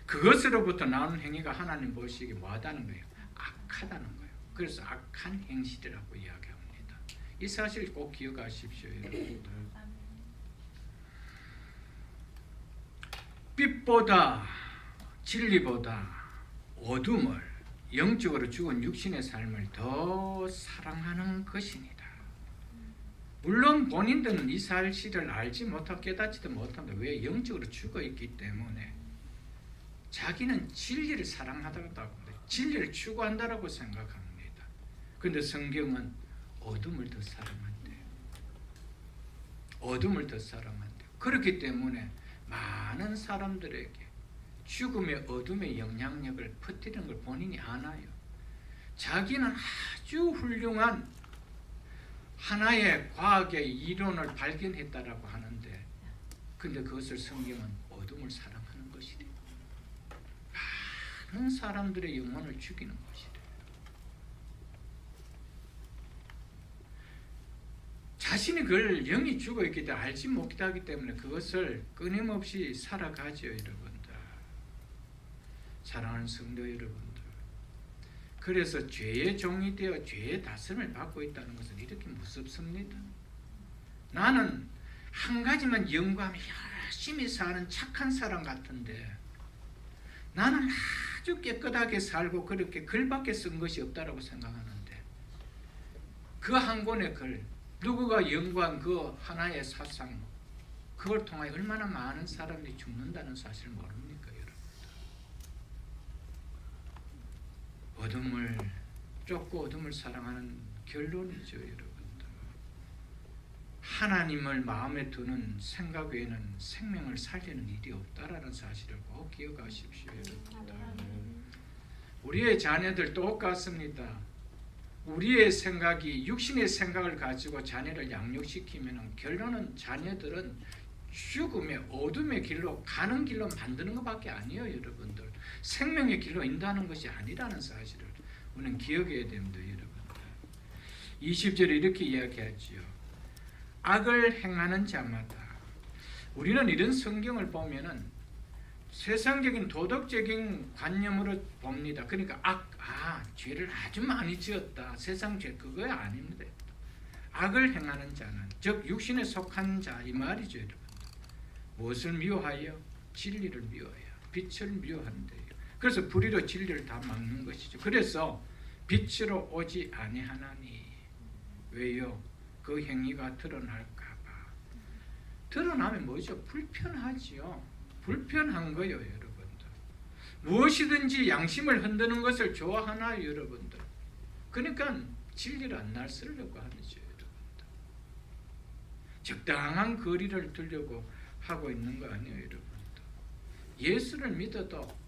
A: 그것으로부터 나오는 행위가 하나님 보시기에 뭐하다는 거예요? 악하다는 거예요. 그래서 악한 행실이라고 이야기합니다. 이 사실 꼭 기억하십시오, 여러분들. 빛보다 진리보다 어둠을, 영적으로 죽은 육신의 삶을 더 사랑하는 것입니다. 물론 본인들은 이 사실을 알지 못하고 깨닫지도 못합니다. 왜? 영적으로 죽어 있기 때문에 자기는 진리를 사랑하다고 진리를 추구한다라고 생각합니다. 그런데 성경은 어둠을 더 사랑한대요. 어둠을 더 사랑한대요. 그렇기 때문에 많은 사람들에게 죽음의 어둠의 영향력을 퍼뜨리는 걸 본인이 아나요. 자기는 아주 훌륭한 하나의 과학의 이론을 발견했다라고 하는데 근데 그것을 성경은 어둠을 사랑하는 것이래. 많은 사람들의 영혼을 죽이는 것이래. 자신이 그걸 영이 죽어있기 때문에 알지 못하기 때문에 그것을 끊임없이 살아가죠, 여러분들. 사랑하는 성도 여러분들. 그래서 죄의 종이 되어 죄의 다스림을 받고 있다는 것은 이렇게 무섭습니다. 나는 한 가지만 연구하면 열심히 사는 착한 사람 같은데 나는 아주 깨끗하게 살고 그렇게 글밖에 쓴 것이 없다라고 생각하는데 그 한 권의 글, 누구가 연구한 그 하나의 사상, 그걸 통하여 얼마나 많은 사람들이 죽는다는 사실을 모릅니까, 여러분? 어둠을 쫓고 어둠을 사랑하는 결론이죠, 여러분들. 하나님을 마음에 두는 생각 외에는 생명을 살리는 일이 없다라는 사실을 꼭 기억하십시오, 여러분들. 우리의 자녀들 똑같습니다. 우리의 생각이 육신의 생각을 가지고 자녀를 양육시키면 결론은 자녀들은 죽음의 어둠의 길로 가는 길로 만드는 것밖에 아니에요, 여러분들. 생명의 길로 인도하는 것이 아니라는 사실을 우리는 기억해야 됩니다, 여러분들. 20절에 이렇게 이야기하지요. 악을 행하는 자마다. 우리는 이런 성경을 보면은 세상적인 도덕적인 관념으로 봅니다. 그러니까 죄를 아주 많이 지었다. 세상 죄 그거 아닙니다. 악을 행하는 자는 즉 육신에 속한 자 이 말이죠. 여러분. 무엇을 미워하여? 진리를 미워해요. 빛을 미워한대요. 그래서 불의로 진리를 다 막는 것이죠. 그래서 빛으로 오지 아니하나니. 왜요? 그 행위가 드러날까 봐. 드러나면 뭐죠? 불편하지요. 불편한 거예요, 여러분들. 무엇이든지 양심을 흔드는 것을 좋아하나요, 여러분들? 그러니까 진리를 안 날쓰려고 하죠, 여러분들. 적당한 거리를 두려고 하고 있는 거 아니에요, 여러분들. 예수를 믿어도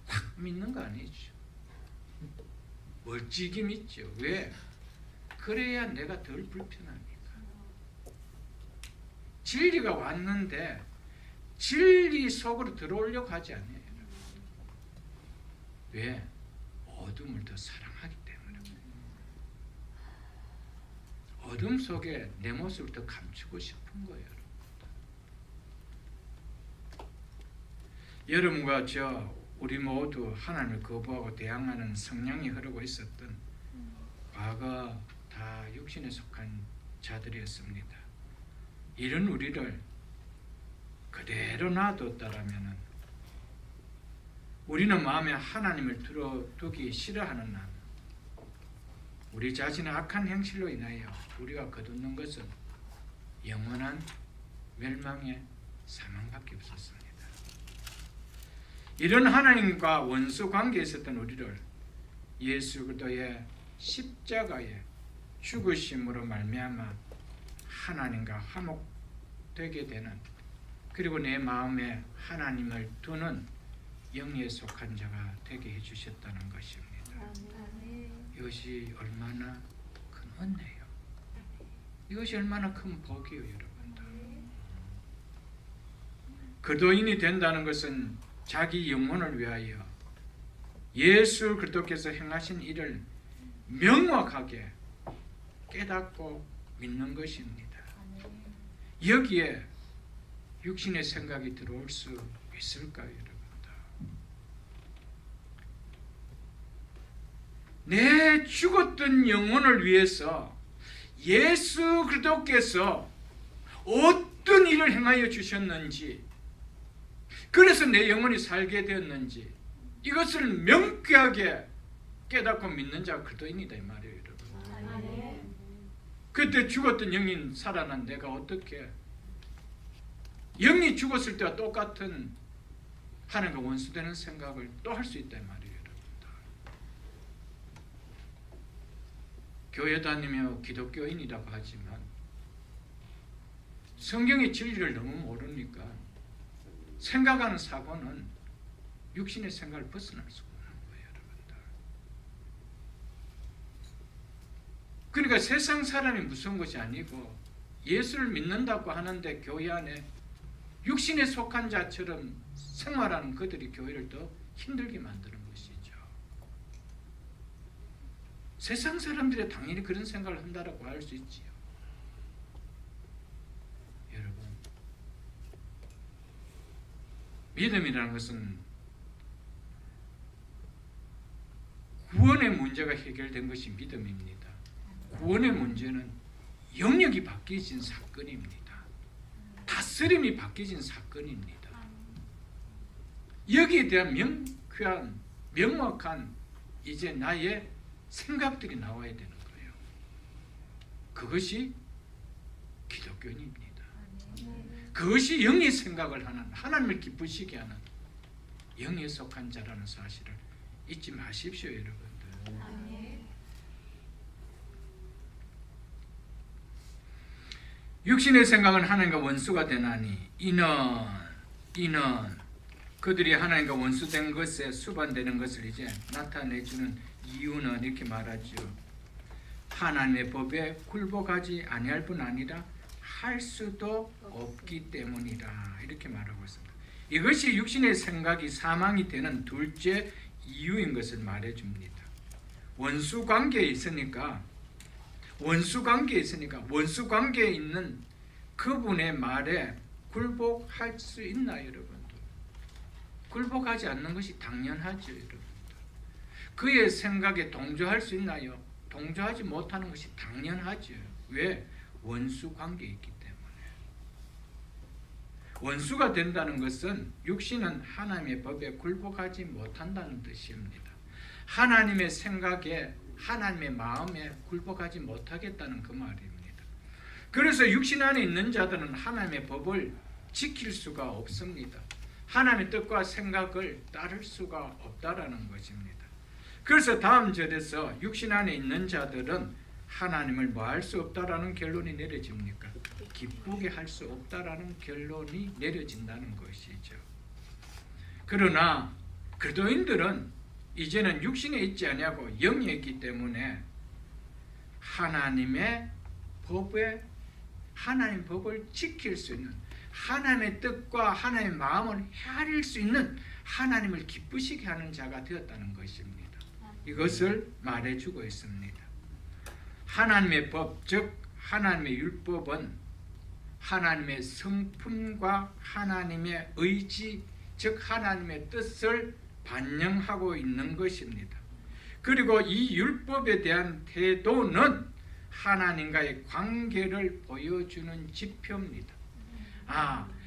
A: 확 믿는 거 아니죠. 멀찍이 믿죠. 왜? 그래야 내가 덜 불편하니까. 진리가 왔는데 진리 속으로 들어오려고 하지 않아요. 왜? 어둠을 더 사랑하기 때문에. 어둠 속에 내 모습을 더 감추고 싶은 거예요. 여러분과 우리 모두 하나님을 거부하고 대항하는 성향이 흐르고 있었던 과거 다 육신에 속한 자들이었습니다. 이런 우리를 그대로 놔뒀다라면 우리는 마음에 하나님을 두기 싫어하는 한 우리 자신의 악한 행실로 인하여 우리가 거두는 것은 영원한 멸망의 사망밖에 없었습니다. 이런 하나님과 원수 관계에 있었던 우리를 예수 그리스도의 십자가의 죽으심으로 말미암아 하나님과 화목되게 되는, 그리고 내 마음에 하나님을 두는 영에 속한 자가 되게 해주셨다는 것입니다. 이것이 얼마나 큰 은혜요. 이것이 얼마나 큰 복이요, 여러분들. 그리스도인이 된다는 것은 자기 영혼을 위하여 예수 그리스도께서 행하신 일을 명확하게 깨닫고 믿는 것입니다. 여기에 육신의 생각이 들어올 수 있을까요, 여러분들? 내 죽었던 영혼을 위해서 예수 그리스도께서 어떤 일을 행하여 주셨는지, 그래서 내 영혼이 살게 되었는지, 이것을 명쾌하게 깨닫고 믿는 자가 그리스도인이다 이 말이에요, 여러분. 그때 죽었던 영이 살아난 내가 어떻게 영이 죽었을 때와 똑같은 하나님과 원수되는 생각을 또 할 수 있다 이 말이에요, 여러분들. 교회 다니며 기독교인이라고 하지만 성경의 진리를 너무 모르니까 생각하는 사고는 육신의 생각을 벗어날 수가 없는 거예요, 여러분들. 그러니까 세상 사람이 무서운 것이 아니고 예수를 믿는다고 하는데 교회 안에 육신에 속한 자처럼 생활하는 그들이 교회를 더 힘들게 만드는 것이죠. 세상 사람들이 당연히 그런 생각을 한다라고 할 수 있지요. 여러분, 믿음이라는 것은 구원의 문제가 해결된 것이 믿음입니다. 구원의 문제는 영역이 바뀌어진 사건입니다. 다스림이 바뀌어진 사건입니다. 여기에 대한 명쾌한, 명확한 이제 나의 생각들이 나와야 되는 거예요. 그것이 기독교인입니다. 그것이 영의 생각을 하는, 하나님을 기쁘시게 하는 영에 속한 자라는 사실을 잊지 마십시오, 여러분들. 육신의 생각은 하나님과 원수가 되나니 이는 그들이 하나님과 원수된 것에 수반되는 것을 이제 나타내주는 이유는 이렇게 말하죠. 하나님의 법에 굴복하지 아니할 뿐 아니라 할 수도 없기 때문이라, 이렇게 말하고 있습니다. 이것이 육신의 생각이 사망이 되는 둘째 이유인 것을 말해줍니다. 원수 관계에 있으니까 원수 관계에 있으니까 원수 관계에 있는 그분의 말에 굴복할 수 있나요, 여러분들? 굴복하지 않는 것이 당연하죠, 여러분들. 그의 생각에 동조할 수 있나요? 동조하지 못하는 것이 당연하죠. 왜? 원수 관계에 있기 때문에. 원수가 된다는 것은 육신은 하나님의 법에 굴복하지 못한다는 뜻입니다. 하나님의 생각에, 하나님의 마음에 굴복하지 못하겠다는 그 말입니다. 그래서 육신 안에 있는 자들은 하나님의 법을 지킬 수가 없습니다. 하나님의 뜻과 생각을 따를 수가 없다라는 것입니다. 그래서 다음 절에서 육신 안에 있는 자들은 하나님을 뭐 할 수 없다라는 결론이 내려집니까? 기쁘게 할 수 없다라는 결론이 내려진다는 것이죠. 그러나 그리스도인들은 이제는 육신에 있지 아니하고 영에 있기 때문에 하나님의 법을 지킬 수 있는, 하나님의 뜻과 하나님의 마음을 헤아릴 수 있는, 하나님을 기쁘시게 하는 자가 되었다는 것입니다. 이것을 말해주고 있습니다. 하나님의 법, 즉 하나님의 율법은 하나님의 성품과 하나님의 의지, 즉 하나님의 뜻을 반영하고 있는 것입니다. 그리고 이 율법에 대한 태도는 하나님과의 관계를 보여주는 지표입니다.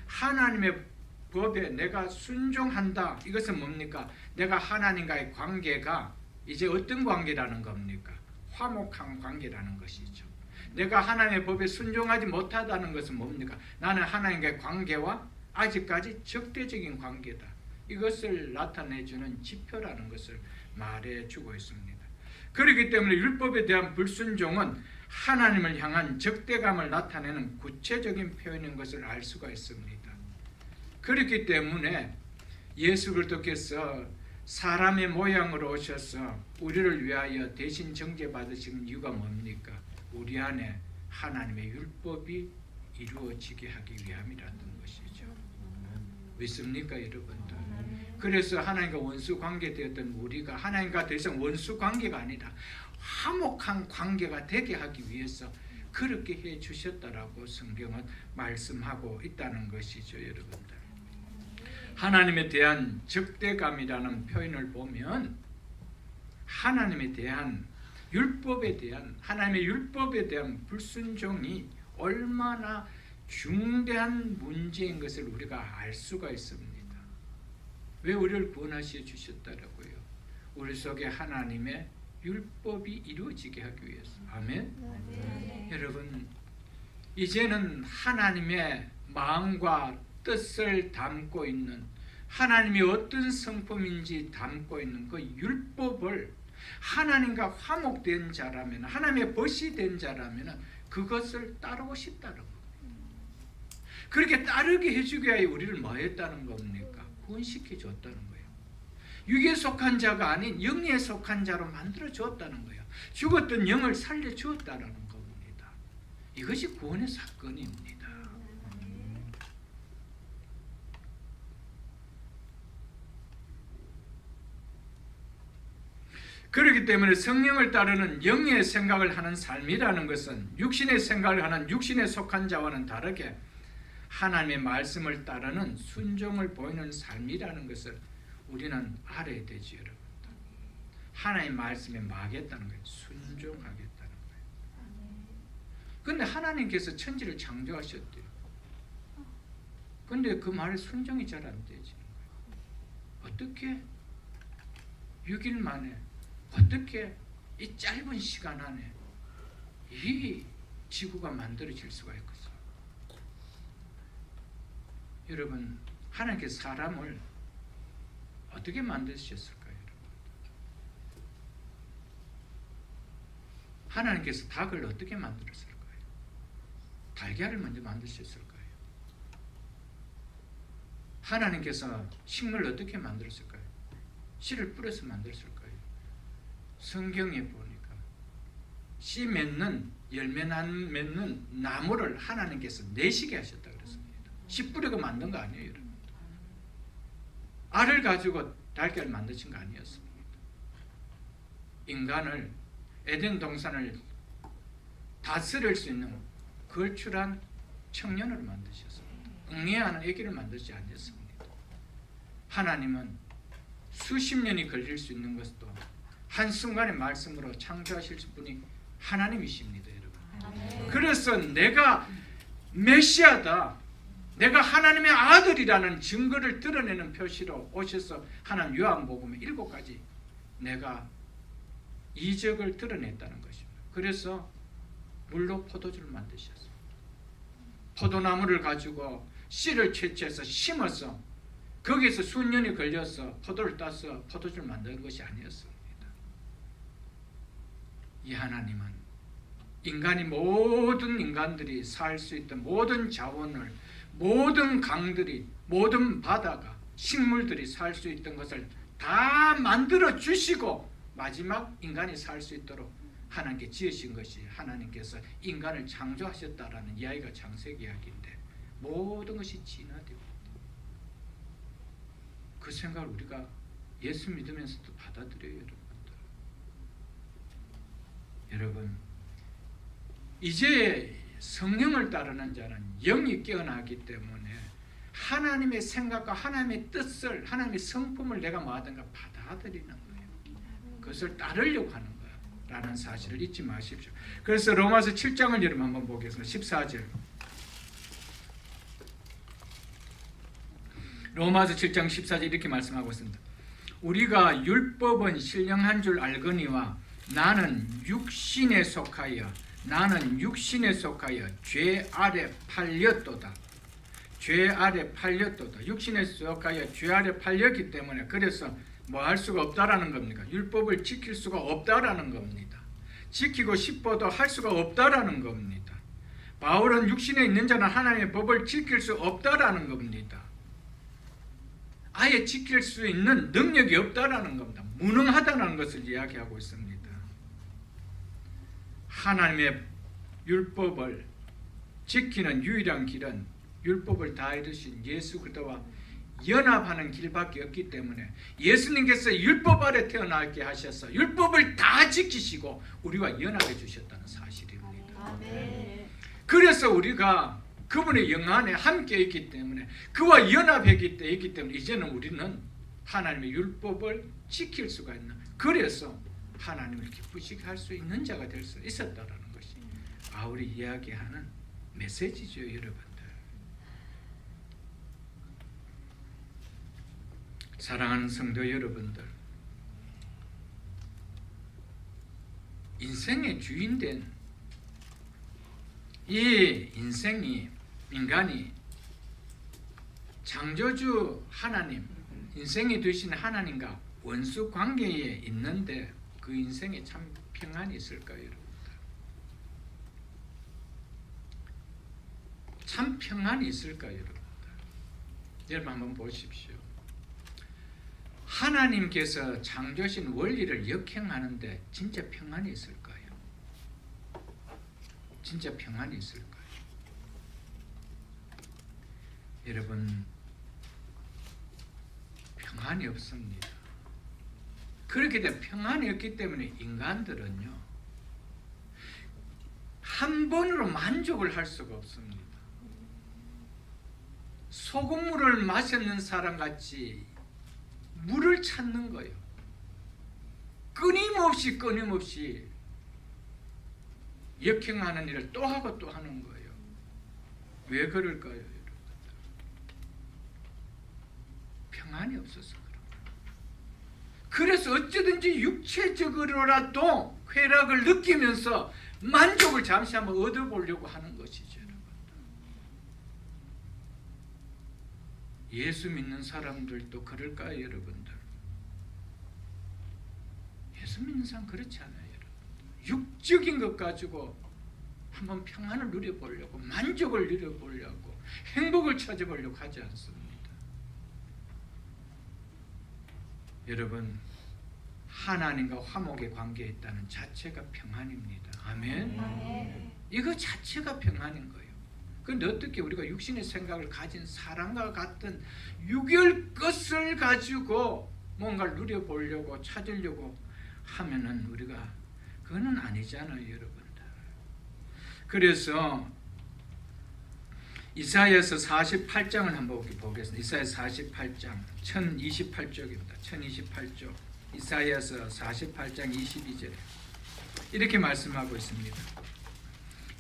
A: 하나님의 법에 내가 순종한다. 이것은 뭡니까? 내가 하나님과의 관계가 이제 어떤 관계라는 겁니까? 화목한 관계라는 것이죠. 내가 하나님의 법에 순종하지 못하다는 것은 뭡니까? 나는 하나님과의 관계와 아직까지 적대적인 관계다. 이것을 나타내주는 지표라는 것을 말해주고 있습니다. 그렇기 때문에 율법에 대한 불순종은 하나님을 향한 적대감을 나타내는 구체적인 표현인 것을 알 수가 있습니다. 그렇기 때문에 예수 그리스도께서 사람의 모양으로 오셔서 우리를 위하여 대신 정죄받으신 이유가 뭡니까? 우리 안에 하나님의 율법이 이루어지게 하기 위함이라는 것이죠. 믿습니까, 여러분들? 그래서 하나님과 원수 관계 되었던 우리가 하나님과 더 이상 원수 관계가 아니라 화목한 관계가 되게 하기 위해서 그렇게 해 주셨다라고 성경은 말씀하고 있다는 것이죠, 여러분들. 하나님에 대한 적대감이라는 표현을 보면 하나님에 대한 율법에 대한, 하나님의 율법에 대한 불순종이 얼마나 중대한 문제인 것을 우리가 알 수가 있습니다. 왜 우리를 구원하시어 주셨다라고요? 우리 속에 하나님의 율법이 이루어지게 하기 위해서. 아멘? 여러분, 이제는 하나님의 마음과 뜻을 담고 있는, 하나님이 어떤 성품인지 담고 있는 그 율법을 하나님과 화목된 자라면, 하나님의 벗이 된 자라면 그것을 따르고 싶다는 겁니다. 그렇게 따르게 해주기 위해 우리를 뭐 했다는 겁니까? 구원시켜 줬다는 거예요. 육에 속한 자가 아닌 영에 속한 자로 만들어 주었다는 거예요. 죽었던 영을 살려 주었다는 겁니다. 이것이 구원의 사건입니다. 그렇기 때문에 성령을 따르는 영의 생각을 하는 삶이라는 것은 육신의 생각을 하는 육신에 속한 자와는 다르게 하나님의 말씀을 따르는 순종을 보이는 삶이라는 것을 우리는 알아야 되죠, 여러분. 하나님의 말씀에 마겠다는 거예요. 순종하겠다는 거예요. 그런데 하나님께서 천지를 창조하셨대요. 그런데 그 말에 순종이 잘 안 되지는 거예요. 어떻게 6일 만에, 어떻게 이 짧은 시간 안에 이 지구가 만들어질 수가 있겠어요? 여러분, 하나님께서 사람을 어떻게 만드셨을까요? 하나님께서 닭을 어떻게 만들었을까요? 달걀을 먼저 만드셨을까요? 하나님께서 식물을 어떻게 만들었을까요? 씨를 뿌려서 만들었을까요? 성경에 보니까 씨 맺는, 열매 맺는 나무를 하나님께서 내시게 하셨다 그랬습니다. 씨 뿌려가 만든 거 아니에요, 여러분. 알을 가지고 달걀을 만드신 거 아니었습니다. 인간을, 에덴 동산을 다스릴 수 있는 걸출한 청년을 만드셨습니다. 응애하는 아기를 만들지 않았습니다. 하나님은 수십 년이 걸릴 수 있는 것도 한순간의 말씀으로 창조하실 분이 하나님이십니다, 여러분. 그래서 내가 메시아다, 내가 하나님의 아들이라는 증거를 드러내는 표시로 오셔서 하나님 요한복음에 7가지 내가 이적을 드러냈다는 것입니다. 그래서 물로 포도주를 만드셨어요. 포도나무를 가지고 씨를 채취해서 심어서 거기에서 수년이 걸려서 포도를 따서 포도주를 만드는 것이 아니었습니다. 이 하나님은 모든 인간들이 살 수 있던 모든 자원을, 모든 강들이, 모든 바다가, 식물들이 살 수 있던 것을 다 만들어 주시고 마지막 인간이 살 수 있도록 하나님께 지으신 것이, 하나님께서 인간을 창조하셨다라는 이야기가 창세기 이야기인데 모든 것이 진화되고, 그 생각을 우리가 예수 믿으면서도 받아들여요, 여러분들. 여러분, 이제 성령을 따르는 자는 영이 깨어나기 때문에 하나님의 생각과 하나님의 뜻을, 하나님의 성품을 내가 뭐하든가 받아들이는 거예요. 그것을 따르려고 하는 거예요 라는 사실을 잊지 마십시오. 그래서 로마서 7장을 여러분 한번 보겠습니다. 14절. 로마서 7장 14절 이렇게 말씀하고 있습니다. 우리가 율법은 신령한 줄 알거니와 나는 육신에 속하여 죄 아래 팔렸도다. 죄 아래 팔렸도다. 육신에 속하여 죄 아래 팔렸기 때문에 그래서 뭐 할 수가 없다라는 겁니까? 율법을 지킬 수가 없다라는 겁니다. 지키고 싶어도 할 수가 없다라는 겁니다. 바울은 육신에 있는 자는 하나님의 법을 지킬 수 없다라는 겁니다. 아예 지킬 수 있는 능력이 없다라는 겁니다. 무능하다는 것을 이야기하고 있습니다. 하나님의 율법을 지키는 유일한 길은 율법을 다 이루신 예수 그리스도와 연합하는 길밖에 없기 때문에 예수님께서 율법 아래 태어나게 하셔서 율법을 다 지키시고 우리와 연합해 주셨다는 사실입니다. 아멘. 그래서 우리가 그분의 영 안에 함께 있기 때문에, 그와 연합했기 때문에 이제는 우리는 하나님의 율법을 지킬 수가 있는, 그래서 하나님을 기쁘시게 할 수 있는 자가 될 수 있었다라는 것이 바울이 이야기하는 메시지죠, 여러분들. 사랑하는 성도 여러분들, 인생의 주인된 이 인간이 창조주 하나님, 인생이 되신 하나님과 원수 관계에 있는데 그 인생에 참 평안이 있을까요, 여러분들? 참 평안이 있을까요, 여러분들? 여러분 한번 보십시오. 하나님께서 창조하신 원리를 역행하는데 진짜 평안이 있을까요? 진짜 평안이 있을까요? 여러분, 평안이 없습니다. 그렇게 된 평안이 없기 때문에 인간들은요, 한 번으로 만족을 할 수가 없습니다. 소금물을 마셨는 사람같이 물을 찾는 거예요. 끊임없이 역행하는 일을 또 하고 또 하는 거예요. 왜 그럴까요, 여러분? 평안이 없어서 그런가요? 그래서 어쩌든지 육체적으로라도 쾌락을 느끼면서 만족을 잠시 한번 얻어보려고 하는 것이죠, 여러분. 예수 믿는 사람들도 그럴까요, 여러분들? 예수 믿는 사람 그렇지 않아요, 여러분. 육적인 것 가지고 한번 평안을 누려보려고, 만족을 누려보려고, 행복을 찾아보려고 하지 않습니다. 여러분, 하나님과 화목의 관계에 있다는 자체가 평안입니다. 아멘. 아멘. 이거 자체가 평안인 거예요. 그런데 어떻게 우리가 육신의 생각을 가진 사람과 같은 육열 것을 가지고 뭔가를 누려보려고 찾으려고 하면은 우리가 그거는 아니잖아요, 여러분들. 그래서 이사야서 48장을 한번 보겠습니다. 이사야서 48장 1028쪽입니다. 1028쪽 이사야서 48장 22절에 이렇게 말씀하고 있습니다.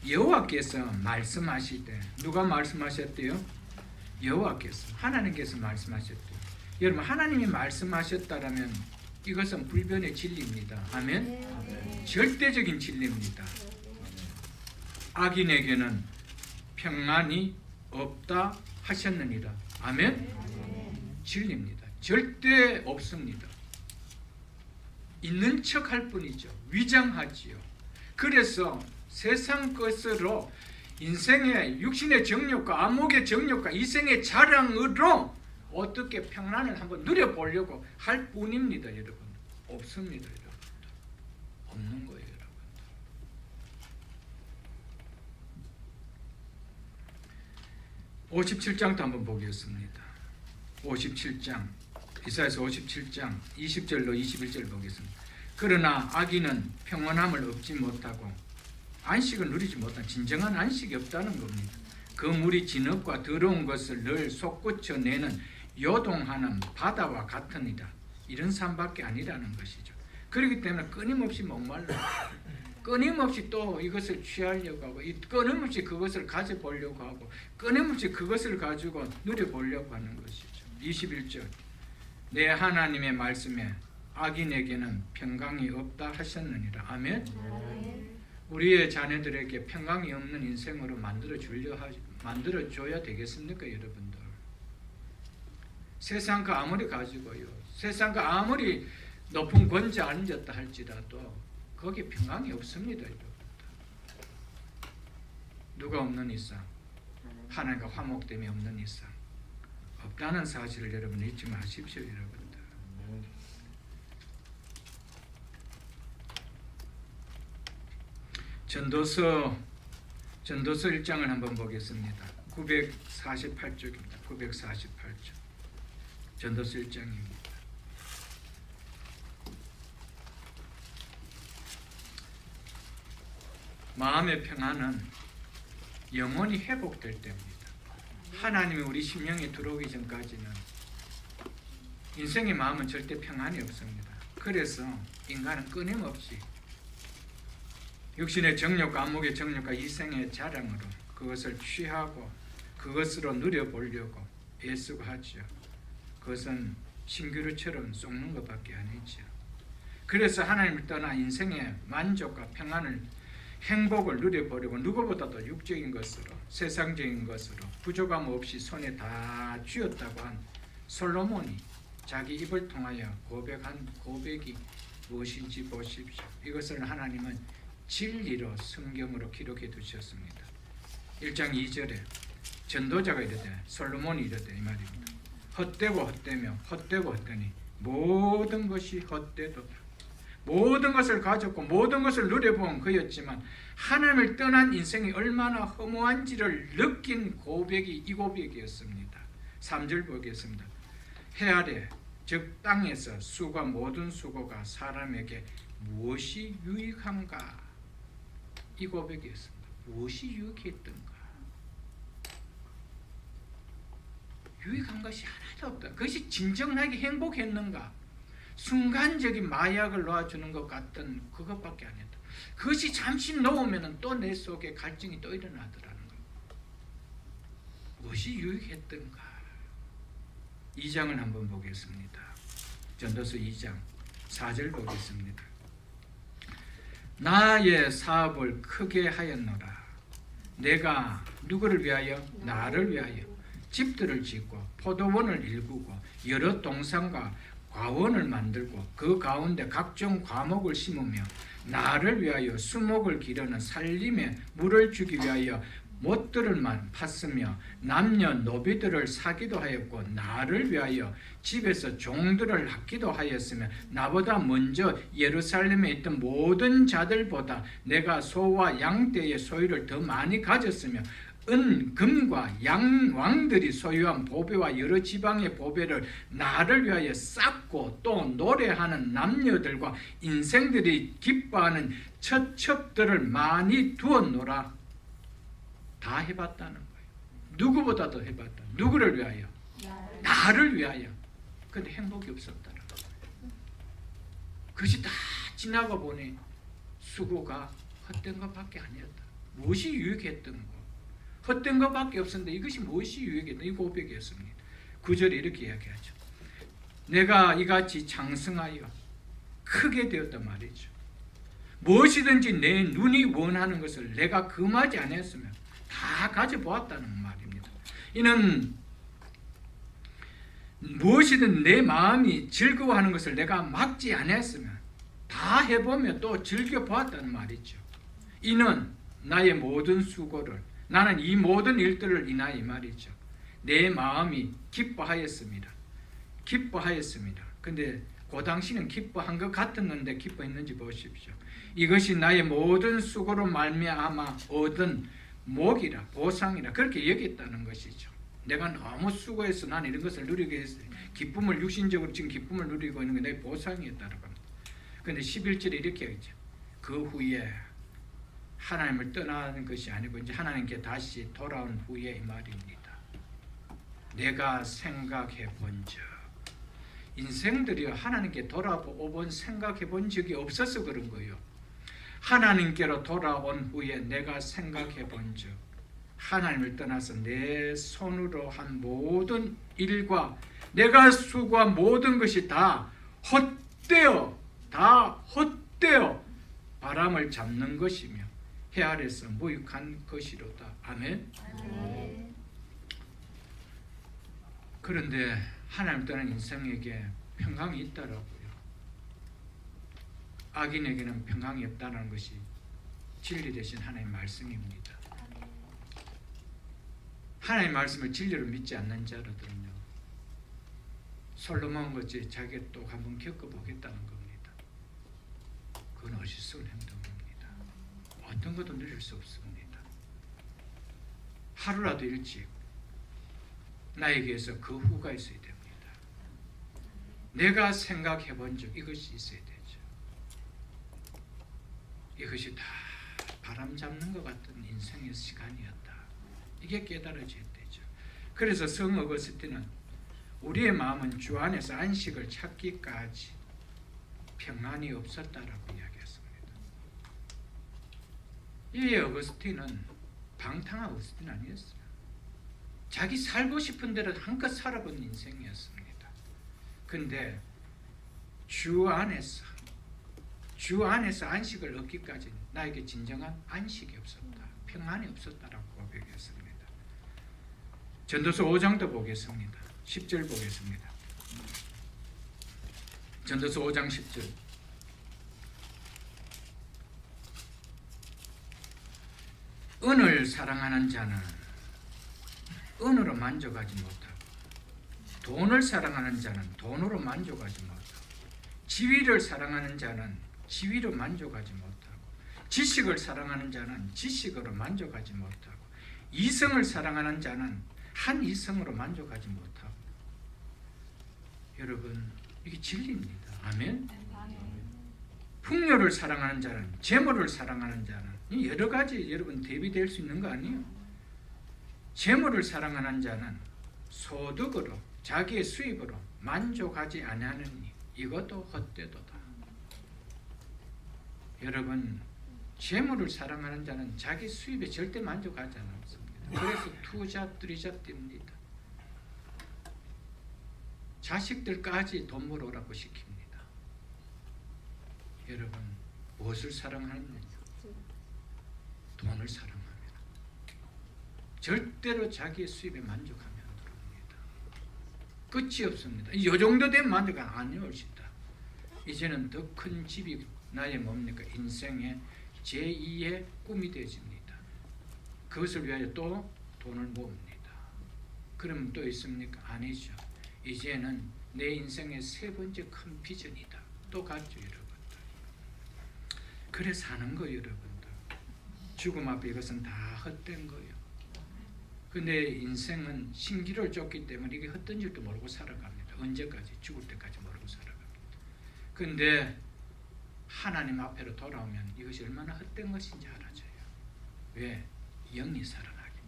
A: 여호와께서 말씀하실 때 누가 말씀하셨대요? 여호와께서 하나님께서 말씀하셨대요. 여러분 하나님이 말씀하셨다라면 이것은 불변의 진리입니다. 아멘. 절대적인 진리입니다. 악인에게는 평안이 없다 하셨느니라. 아멘. 진리입니다. 절대 없습니다. 있는 척 할 뿐이죠. 위장하지요. 그래서 세상 것으로 인생의 육신의 정욕과 안목의 정욕과 이생의 자랑으로 어떻게 평안을 한번 누려보려고 할 뿐입니다. 여러분 없습니다. 여러분 없는 거예요. 여러분 57장도 한번 보겠습니다. 57장 이사야서 57장 20절로 21절 보겠습니다. 그러나 악인은 평안함을 얻지 못하고 안식을 누리지 못한 진정한 안식이 없다는 겁니다. 그 물이 진흙과 더러운 것을 늘 솟구쳐 내는 요동하는 바다와 같으니라. 이런 삶밖에 아니라는 것이죠. 그렇기 때문에 끊임없이 목말라 끊임없이 또 이것을 취하려고 하고 끊임없이 그것을 가져보려고 하고 끊임없이 그것을 가지고 누려보려고 하는 것이죠. 21절 내 하나님의 말씀에 악인에게는 평강이 없다 하셨느니라. 아멘. 우리의 자녀들에게 평강이 없는 인생으로 만들어줘야 되겠습니까 여러분들? 세상과 아무리 가지고요 세상과 아무리 높은 권좌에 앉았다 할지라도 거기에 평강이 없습니다. 여러분들. 누가 없는 이상 하나님과 화목됨이 없는 이상 없다는 사실을 여러분 잊지 마십시오. 여러분들 전도서 1장을 한번 보겠습니다. 948쪽입니다. 948쪽 전도서 1장입니다. 마음의 평안은 영원히 회복될 때입니다. 하나님이 우리 심령에 들어오기 전까지는 인생의 마음은 절대 평안이 없습니다. 그래서 인간은 끊임없이 육신의 정욕과 안목의 정욕과 이생의 자랑으로 그것을 취하고 그것으로 누려보려고 애쓰고 하죠. 그것은 신기루처럼 쏟는 것밖에 아니죠. 그래서 하나님을 떠나 인생의 만족과 평안을 행복을 누려보려고 누구보다도 육적인 것으로 세상적인 것으로 부족함 없이 손에 다 쥐었다고 한 솔로몬이 자기 입을 통하여 고백한 고백이 무엇인지 보십시오. 이것을 하나님은 진리로 성경으로 기록해 두셨습니다. 1장 2절에 전도자가 이르되 솔로몬이 이르되 이 말입니다. 헛되고 헛되며 헛되고 헛되니 모든 것이 헛되도다. 모든 것을 가졌고 모든 것을 누려본 그였지만 하나님을 떠난 인생이 얼마나 허무한지를 느낀 고백이 이 고백이었습니다. 3절 보겠습니다. 해 아래 즉 땅에서 수가 모든 수고가 사람에게 무엇이 유익한가? 이 고백이었습니다. 무엇이 유익했던가? 유익한 것이 하나도 없다. 그것이 진정하게 행복했는가? 순간적인 마약을 놓아주는 것 같던 그것밖에 아니었다. 그것이 잠시 놓으면 또 내 속에 갈증이 또 일어나더라는 것. 무엇이 유익했던가? 2장을 한번 보겠습니다. 전도서 2장 4절 보겠습니다. 나의 사업을 크게 하였노라. 내가 누구를 위하여? 나를 위하여 집들을 짓고 포도원을 일구고 여러 동산과 과원을 만들고 그 가운데 각종 과목을 심으며 나를 위하여 수목을 기르는 살림에 물을 주기 위하여 못들을 팠으며 남녀 노비들을 사기도 하였고 나를 위하여 집에서 종들을 낳기도 하였으며 나보다 먼저 예루살렘에 있던 모든 자들보다 내가 소와 양떼의 소유를 더 많이 가졌으며 은, 금과 양, 왕들이 소유한 보배와 여러 지방의 보배를 나를 위하여 쌓고 또 노래하는 남녀들과 인생들이 기뻐하는 처첩들을 많이 두었노라. 다 해봤다는 거예요. 누구보다도 해봤다. 누구를 위하여? 나를 위하여. 근데 행복이 없었다는 거예요. 그것이 다 지나고 보니 수고가 헛된 것밖에 아니었다. 무엇이 유익했던 거? 헛된 것밖에 없었는데 이것이 무엇이 유익했나? 이 고백이었습니다. 9절에 이렇게 이야기하죠. 내가 이같이 장성하여 크게 되었단 말이죠. 무엇이든지 내 눈이 원하는 것을 내가 금하지 아니했으면 다 가져보았다는 말입니다. 이는 무엇이든 내 마음이 즐거워하는 것을 내가 막지 아니했으면 다 해보며 또 즐겨보았다는 말이죠. 이는 나의 모든 수고를, 나는 이 모든 일들을 인하여 이 말이죠. 내 마음이 기뻐하였습니다. 기뻐하였습니다. 근데 그 당시는 기뻐한 것 같았는데 기뻐했는지 보십시오. 이것이 나의 모든 수고로 말미암아 얻은 목이라 보상이라 그렇게 여겼다는 것이죠. 내가 너무 수고해서 난 이런 것을 누리게 했어요. 기쁨을 육신적으로 지금 기쁨을 누리고 있는 게 내 보상이었다는 겁니다. 그런데 11절에 이렇게 하죠. 그 후에 하나님을 떠나는 것이 아니고 이제 하나님께 다시 돌아온 후에 이 말입니다. 내가 생각해 본 적, 인생들이 하나님께 돌아본 생각해 본 적이 없어서 그런 거예요. 하나님께로 돌아온 후에 내가 생각해 본 적, 하나님을 떠나서 내 손으로 한 모든 일과 내가 수고한 모든 것이 다 헛되어 바람을 잡는 것이며 해 아래서 무익한 것이로다. 아멘. 그런데 하나님 떠난 인생에게 평강이 있다라고요. 악인에게는 평강이 없다는 것이 진리 대신 하나님의 말씀입니다. 하나님의 말씀을 진리로 믿지 않는 자들은요, 솔로몬 같이 자기가 또 한번 겪어보겠다는 겁니다. 그건 어리석은 행동입니다. 어떤 것도 누릴 수 없습니다. 하루라도 일찍 나에게서 그 후가 있어야 됩니다. 내가 생각해 본 적 이것이 있어야 되죠. 이것이 다 바람 잡는 것 같은 인생의 시간이었다. 이게 깨달아져야 되죠. 그래서 성 어거스틴은 우리의 마음은 주 안에서 안식을 찾기까지 평안이 없었다라고 이야기했습니다. 이 어거스틴은 방탕한 어거스틴 아니었어요. 자기 살고 싶은 대로 한껏 살아본 인생이었습니다. 근데 주 안에서 안식을 얻기까지 나에게 진정한 안식이 없었다. 평안이 없었다라고 고백했습니다. 전도서 5장도 보겠습니다. 10절 보겠습니다. 전도서 5장 10절. 은을 사랑하는 자는 은으로 만족하지 못하고 돈을 사랑하는 자는 돈으로 만족하지 못하고 지위를 사랑하는 자는 지위로 만족하지 못하고 지식을 사랑하는 자는 지식으로 만족하지 못하고 이성을 사랑하는 자는 한 이성으로 만족하지 못하고. 여러분, 이게 진리입니다. 아멘. 풍요를 사랑하는 자는, 재물을 사랑하는 자는, 여러 가지 여러분 대비될 수 있는 거 아니에요? 재물을 사랑하는 자는 소득으로, 자기의 수입으로 만족하지 아니하느니 이것도 헛되도다. 여러분, 재물을 사랑하는 자는 자기 수입에 절대 만족하지 않습니다. 그래서 투잡, 드리잡 됩니다. 자식들까지 돈 벌어오라고 시킵니다. 여러분, 무엇을 사랑하느냐? 돈을 사랑합니다. 절대로 자기의 수입에 만족하면 안 됩니다. 끝이 없습니다. 이 정도 되면 만족 안 해올시다. 이제는 더 큰 집이 나의 뭡니까? 인생의 제2의 꿈이 되어집니다. 그것을 위하여 또 돈을 모읍니다. 그러면 또 있습니까? 아니죠. 이제는 내 인생의 세 번째 큰 비전이다. 또 갔죠, 여러분들. 그래 사는 거예요, 여러분들. 죽음 앞에 이것은 다 헛된 거예요. 근데 인생은 신기를 쫓기 때문에 이게 헛된 줄도 모르고 살아갑니다. 언제까지? 죽을 때까지 모르고 살아갑니다. 근데 하나님 앞에로 돌아오면 이것이 얼마나 헛된 것인지 알아져요. 왜? 영이 살아나기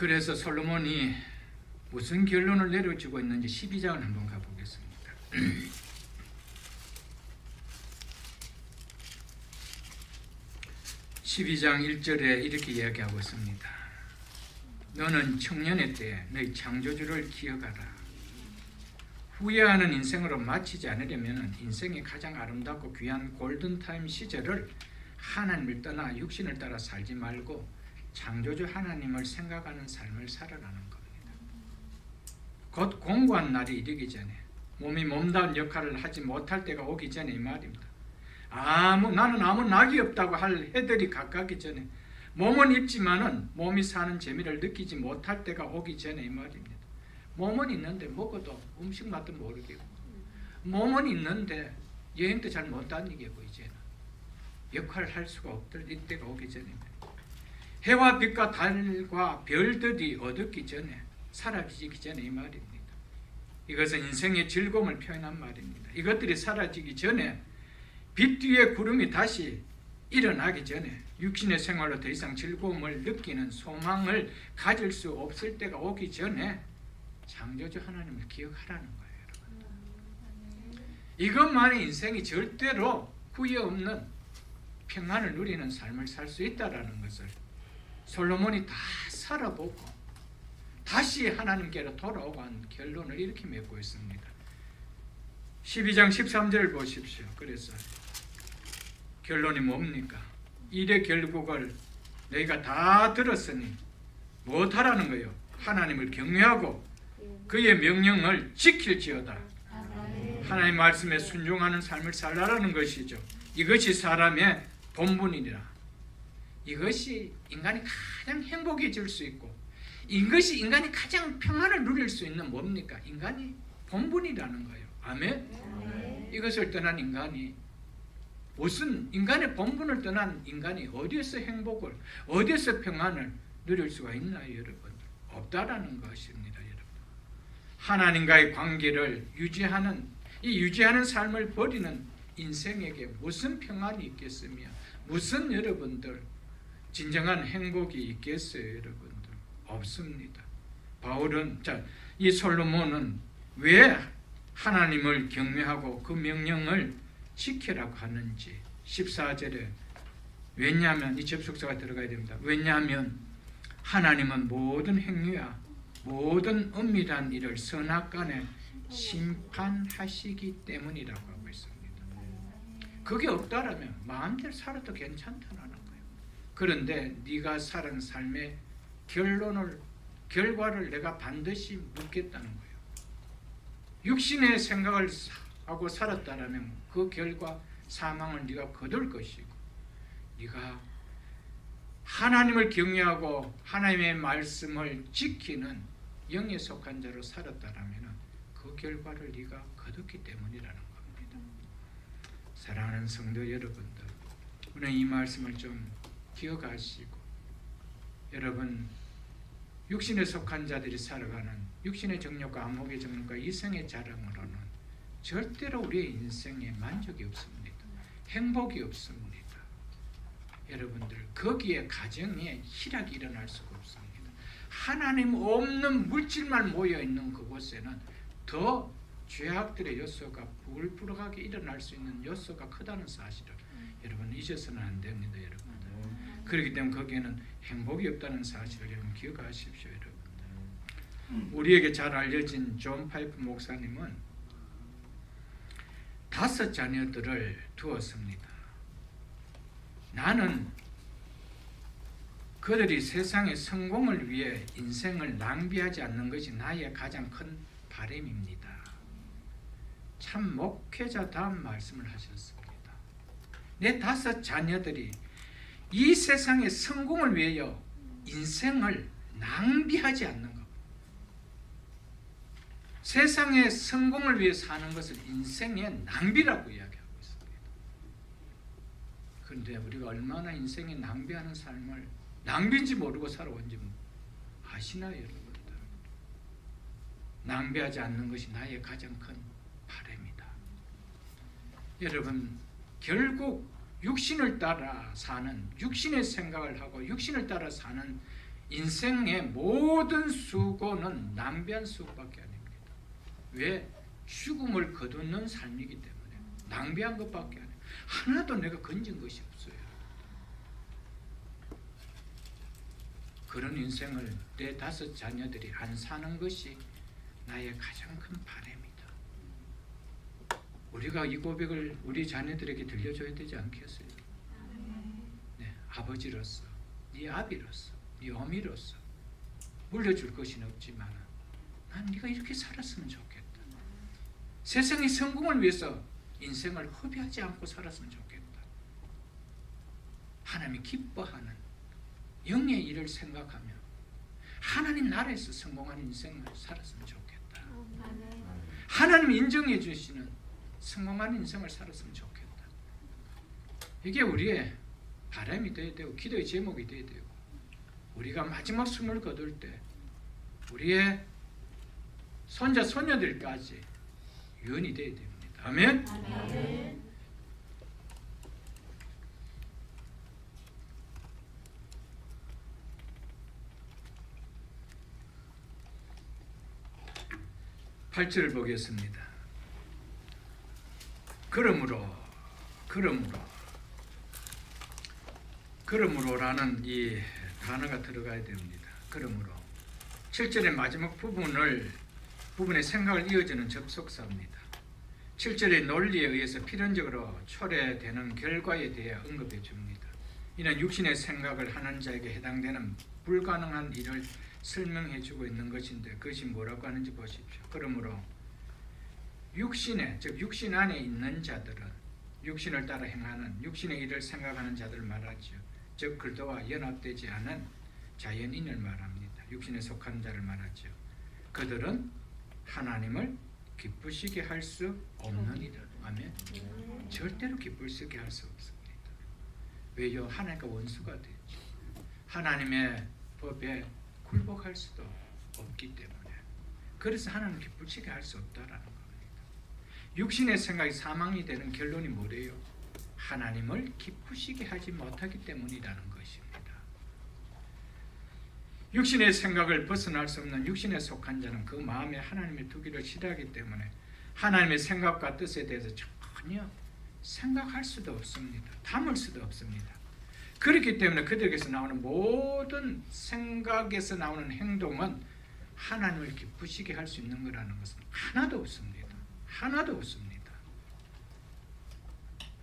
A: 그래서 솔로몬이 무슨 결론을 내려주고 있는지 12장을 한번 가보겠습니다. 12장 1절에 이렇게 이야기하고 있습니다. 너는 청년의 때에 너희 창조주를 기억하라. 후회하는 인생으로 마치지 않으려면 인생의 가장 아름답고 귀한 골든타임 시절을 하나님을 떠나 육신을 따라 살지 말고 창조주 하나님을 생각하는 삶을 살아가는 겁니다. 곧 공고한 날이 이르기 전에, 몸이 몸다운 역할을 하지 못할 때가 오기 전에 이 말입니다. 나는 아무 낙이 없다고 할 해들이 가깝기 전에, 몸은 있지만은 몸이 사는 재미를 느끼지 못할 때가 오기 전에 이 말입니다. 몸은 있는데 먹어도 음식 맛도 모르겠고, 몸은 있는데 여행도 잘 못 다니겠고, 이제는 역할을 할 수가 없을 이때가 오기 전입니다. 해와 빛과 달과 별들이 어둡기 전에, 사라지기 전에 이 말입니다. 이것은 인생의 즐거움을 표현한 말입니다. 이것들이 사라지기 전에, 빛 뒤에 구름이 다시 일어나기 전에 육신의 생활로 더 이상 즐거움을 느끼는 소망을 가질 수 없을 때가 오기 전에 창조주 하나님을 기억하라는 거예요, 여러분. 이것만이 인생이 절대로 후회 없는 평안을 누리는 삶을 살 수 있다는 것을 솔로몬이 다 살아보고 다시 하나님께로 돌아오고 한 결론을 이렇게 맺고 있습니다. 12장 13절을 보십시오. 그래서 결론이 뭡니까? 일의 결국을 너희가 다 들었으니 무엇하라는 거예요? 하나님을 경외하고 그의 명령을 지킬지어다. 하나님의 말씀에 순종하는 삶을 살라라는 것이죠. 이것이 사람의 본분이라. 이것이 인간이 가장 행복해질 수 있고, 이것이 인간이 가장 평안을 누릴 수 있는 뭡니까? 인간이 본분이라는 거예요. 아멘? 이것을 떠난 인간이, 무슨 인간의 본분을 떠난 인간이 어디에서 행복을, 어디에서 평안을 누릴 수가 있나요, 여러분? 없다라는 것입니다, 여러분. 하나님과의 관계를 유지하는, 이 유지하는 삶을 버리는 인생에게 무슨 평안이 있겠으며, 무슨 여러분들 진정한 행복이 있겠어요, 여러분들? 없습니다. 바울은, 이 솔로몬은 왜 하나님을 경외하고 그 명령을 지키라고 하는지 14절에, 왜냐하면, 이 접속사가 들어가야 됩니다. 왜냐하면 하나님은 모든 행위와 모든 은밀한 일을 선악간에 심판하시기 때문이라고 하고 있습니다. 그게 없다라면 마음대로 살아도 괜찮다는 거예요. 그런데 네가 살은 삶의 결과를 내가 반드시 묻겠다는 거예요. 육신의 생각을 하고 살았다라면 그 결과 사망을 네가 거둘 것이고, 네가 하나님을 경외하고 하나님의 말씀을 지키는 영에 속한 자로 살았다라면 그 결과를 네가 거뒀기 때문이라는 겁니다. 사랑하는 성도 여러분들, 오늘 이 말씀을 좀 기억하시고, 여러분, 육신에 속한 자들이 살아가는 육신의 정욕과 안목의 정욕과 이성의 자랑으로는 절대로 우리의 인생에 만족이 없습니다. 행복이 없습니다. 여러분들, 거기에 가정에 희락이 일어날 수가 없습니다. 하나님 없는 물질만 모여있는 그곳에는 더 죄악들의 요소가 불불하게 일어날 수 있는 요소가 크다는 사실을 여러분 잊어서는 안 됩니다, 여러분들. 그렇기 때문에 거기에는 행복이 없다는 사실을 여러분 기억하십시오, 여러분들. 우리에게 잘 알려진 존 파이프 목사님은 5 자녀들을 두었습니다. 나는 그들이 세상의 성공을 위해 인생을 낭비하지 않는 것이 나의 가장 큰 바람입니다. 참 목회자다운 말씀을 하셨습니다. 내 5 자녀들이 이 세상의 성공을 위하여 인생을 낭비하지 않는 것. 세상의 성공을 위해 사는 것을 인생의 낭비라고 이야기하고 있습니다. 그런데 우리가 얼마나 인생에 낭비하는 삶을 낭비인지 모르고 살아온지 아시나요, 여러분들? 낭비하지 않는 것이 나의 가장 큰 바람이다. 여러분, 결국 육신을 따라 사는, 육신의 생각을 하고 육신을 따라 사는 인생의 모든 수고는 낭비한 수고밖에 아닙니다. 왜? 죽음을 거두는 삶이기 때문에 낭비한 것밖에 아니에요. 하나도 내가 건진 것이 없어요. 그런 인생을 내 5 자녀들이 안 사는 것이 나의 가장 큰 바람이다. 우리가 이 고백을 우리 자녀들에게 들려줘야 되지 않겠어요? 네, 아버지로서, 네 아비로서, 네 어미로서 물려줄 것은 없지만 난 네가 이렇게 살았으면 좋겠다. 세상의 성공을 위해서 인생을 허비하지 않고 살았으면 좋겠다. 하나님이 기뻐하는 영의 일을 생각하며 하나님 나라에서 성공하는 인생을 살았으면 좋겠다. 하나님이 인정해 주시는 성공하는 인생을 살았으면 좋겠다. 이게 우리의 바람이 되어야 되고 기도의 제목이 되어야 되고 우리가 마지막 숨을 거둘 때 우리의 손자 손녀들까지 유언이 되어야 됩니다. 아멘. 아멘. (8절) 보겠습니다. 그러므로라는 이 단어가 들어가야 됩니다. 그러므로 7절의 마지막 부분의 생각을 이어주는 접속사입니다. 7절의 논리에 의해서 필연적으로 초래되는 결과에 대해 언급해 줍니다. 이는 육신의 생각을 하는 자에게 해당되는 불가능한 일을 설명해 주고 있는 것인데 그것이 뭐라고 하는지 보십시오. 그러므로 육신에, 즉 육신 안에 있는 자들은 육신을 따라 행하는 육신의 일을 생각하는 자들을 말하죠. 즉 그들과 연합되지 않은 자연인을 말합니다. 육신에 속한 자를 말하죠. 그들은 하나님을 기쁘시게 할 수 없느니라. 아멘. 절대로 기쁘시게 할 수 없습니다. 왜요? 하나님과 원수가 되죠. 하나님의 법에 굴복할 수도 없기 때문에. 그래서 하나님 기쁘시게 할 수 없다라는 겁니다. 육신의 생각이 사망이 되는 결론이 뭐래요? 하나님을 기쁘시게 하지 못하기 때문이라는 것입니다. 육신의 생각을 벗어날 수 없는 육신에 속한 자는 그 마음에 하나님을 두기를 싫어하기 때문에 하나님의 생각과 뜻에 대해서 전혀 생각할 수도 없습니다. 담을 수도 없습니다. 그렇기 때문에 그들에게서 나오는 모든 생각에서 나오는 행동은 하나님을 기쁘시게 할 수 있는 거라는 것은 하나도 없습니다. 하나도 없습니다.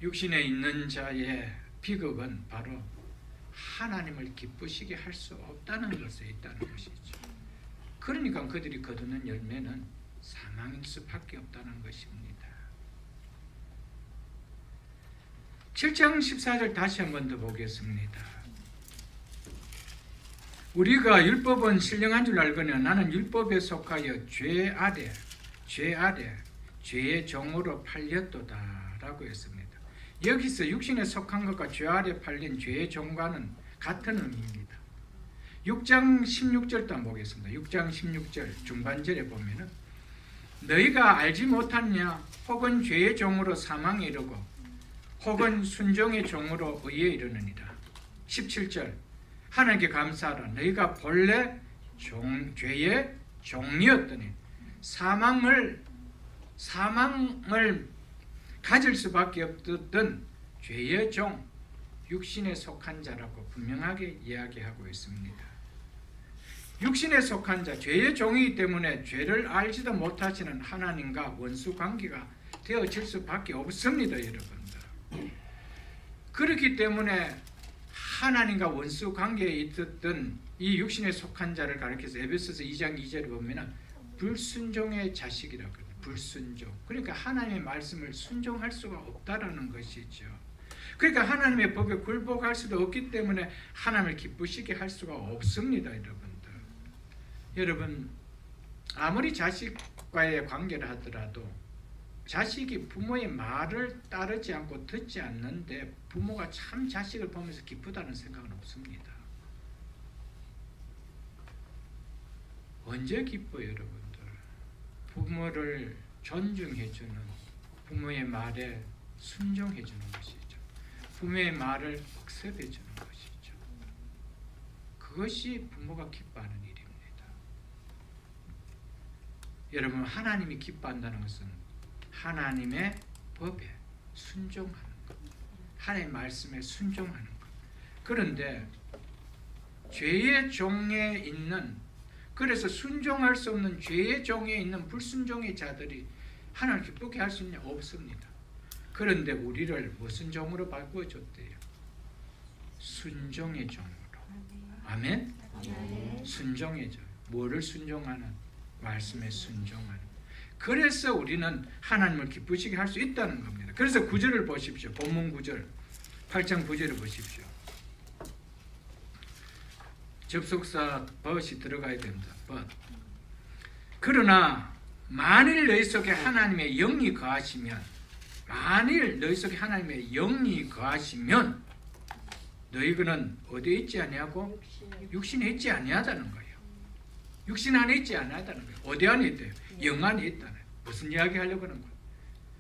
A: 육신에 있는 자의 비극은 바로 하나님을 기쁘시게 할 수 없다는 것에 있다는 것이죠. 그러니까 그들이 거두는 열매는 사망일 수밖에 없다는 것입니다. 7장 14절 다시 한 번 더 보겠습니다. 우리가 율법은 신령한 줄 알거니와 나는 율법에 속하여 죄 아래 죄의 종으로 팔렸도다 라고 했습니다. 여기서 육신에 속한 것과 죄 아래 팔린 죄의 종과는 같은 의미입니다. 6장 16절도 한번 보겠습니다. 6장 16절 중반절에 보면은 너희가 알지 못하냐 혹은 죄의 종으로 사망에 이르고 혹은 순종의 종으로 의에 이르느니라. 17절 하나님께 감사하라. 너희가 본래 죄의 종이었더니 사망을 가질 수밖에 없던 죄의 종, 육신에 속한 자라고 분명하게 이야기하고 있습니다. 육신에 속한 자, 죄의 종이기 때문에 죄를 알지도 못하시는 하나님과 원수 관계가 되어질 수밖에 없습니다, 여러분들. 그렇기 때문에 하나님과 원수 관계에 있었던 이 육신에 속한 자를 가리켜서 에베소서 2장 2절에 보면 불순종의 자식이라고 합니다. 불순종. 그러니까 하나님의 말씀을 순종할 수가 없다라는 것이죠. 그러니까 하나님의 법에 굴복할 수도 없기 때문에 하나님을 기쁘시게 할 수가 없습니다, 여러분들. 여러분, 아무리 자식과의 관계를 하더라도 자식이 부모의 말을 따르지 않고 듣지 않는데 부모가 참 자식을 보면서 기쁘다는 생각은 없습니다. 언제 기뻐요, 여러분들? 부모를 존중해주는, 부모의 말에 순종해주는 것이죠. 부모의 말을 억셉해주는 것이죠. 그것이 부모가 기뻐하는 일입니다. 여러분, 하나님이 기뻐한다는 것은 하나님의 법에 순종하는 것, 하나님의 말씀에 순종하는 것. 그런데 죄의 종에 있는, 그래서 순종할 수 없는 죄의 종에 있는 불순종의 자들이 하나님을 기쁘게 할 수 있냐? 없습니다. 그런데 우리를 무슨 종으로 바꾸어줬대요? 순종의 종으로. 아멘? 순종의 종. 뭐를 순종하는? 말씀에 순종하는. 그래서 우리는 하나님을 기쁘시게 할 수 있다는 겁니다. 그래서 9절을 보십시오. 본문 9절, 8장 9절을 보십시오. 접속사 but이 들어가야 됩니다. but. 그러나 만일 너희 속에 하나님의 영이 거하시면, 만일 너희 속에 하나님의 영이 거하시면 너희는 어디에 있지 아니하고? 육신에 있지 아니하다는 거예요. 육신 안에 있지 아니하다는 거예요. 어디 안에 있대요? 영 안에 있다는 거예요. 무슨 이야기 하려고 하는 거예요?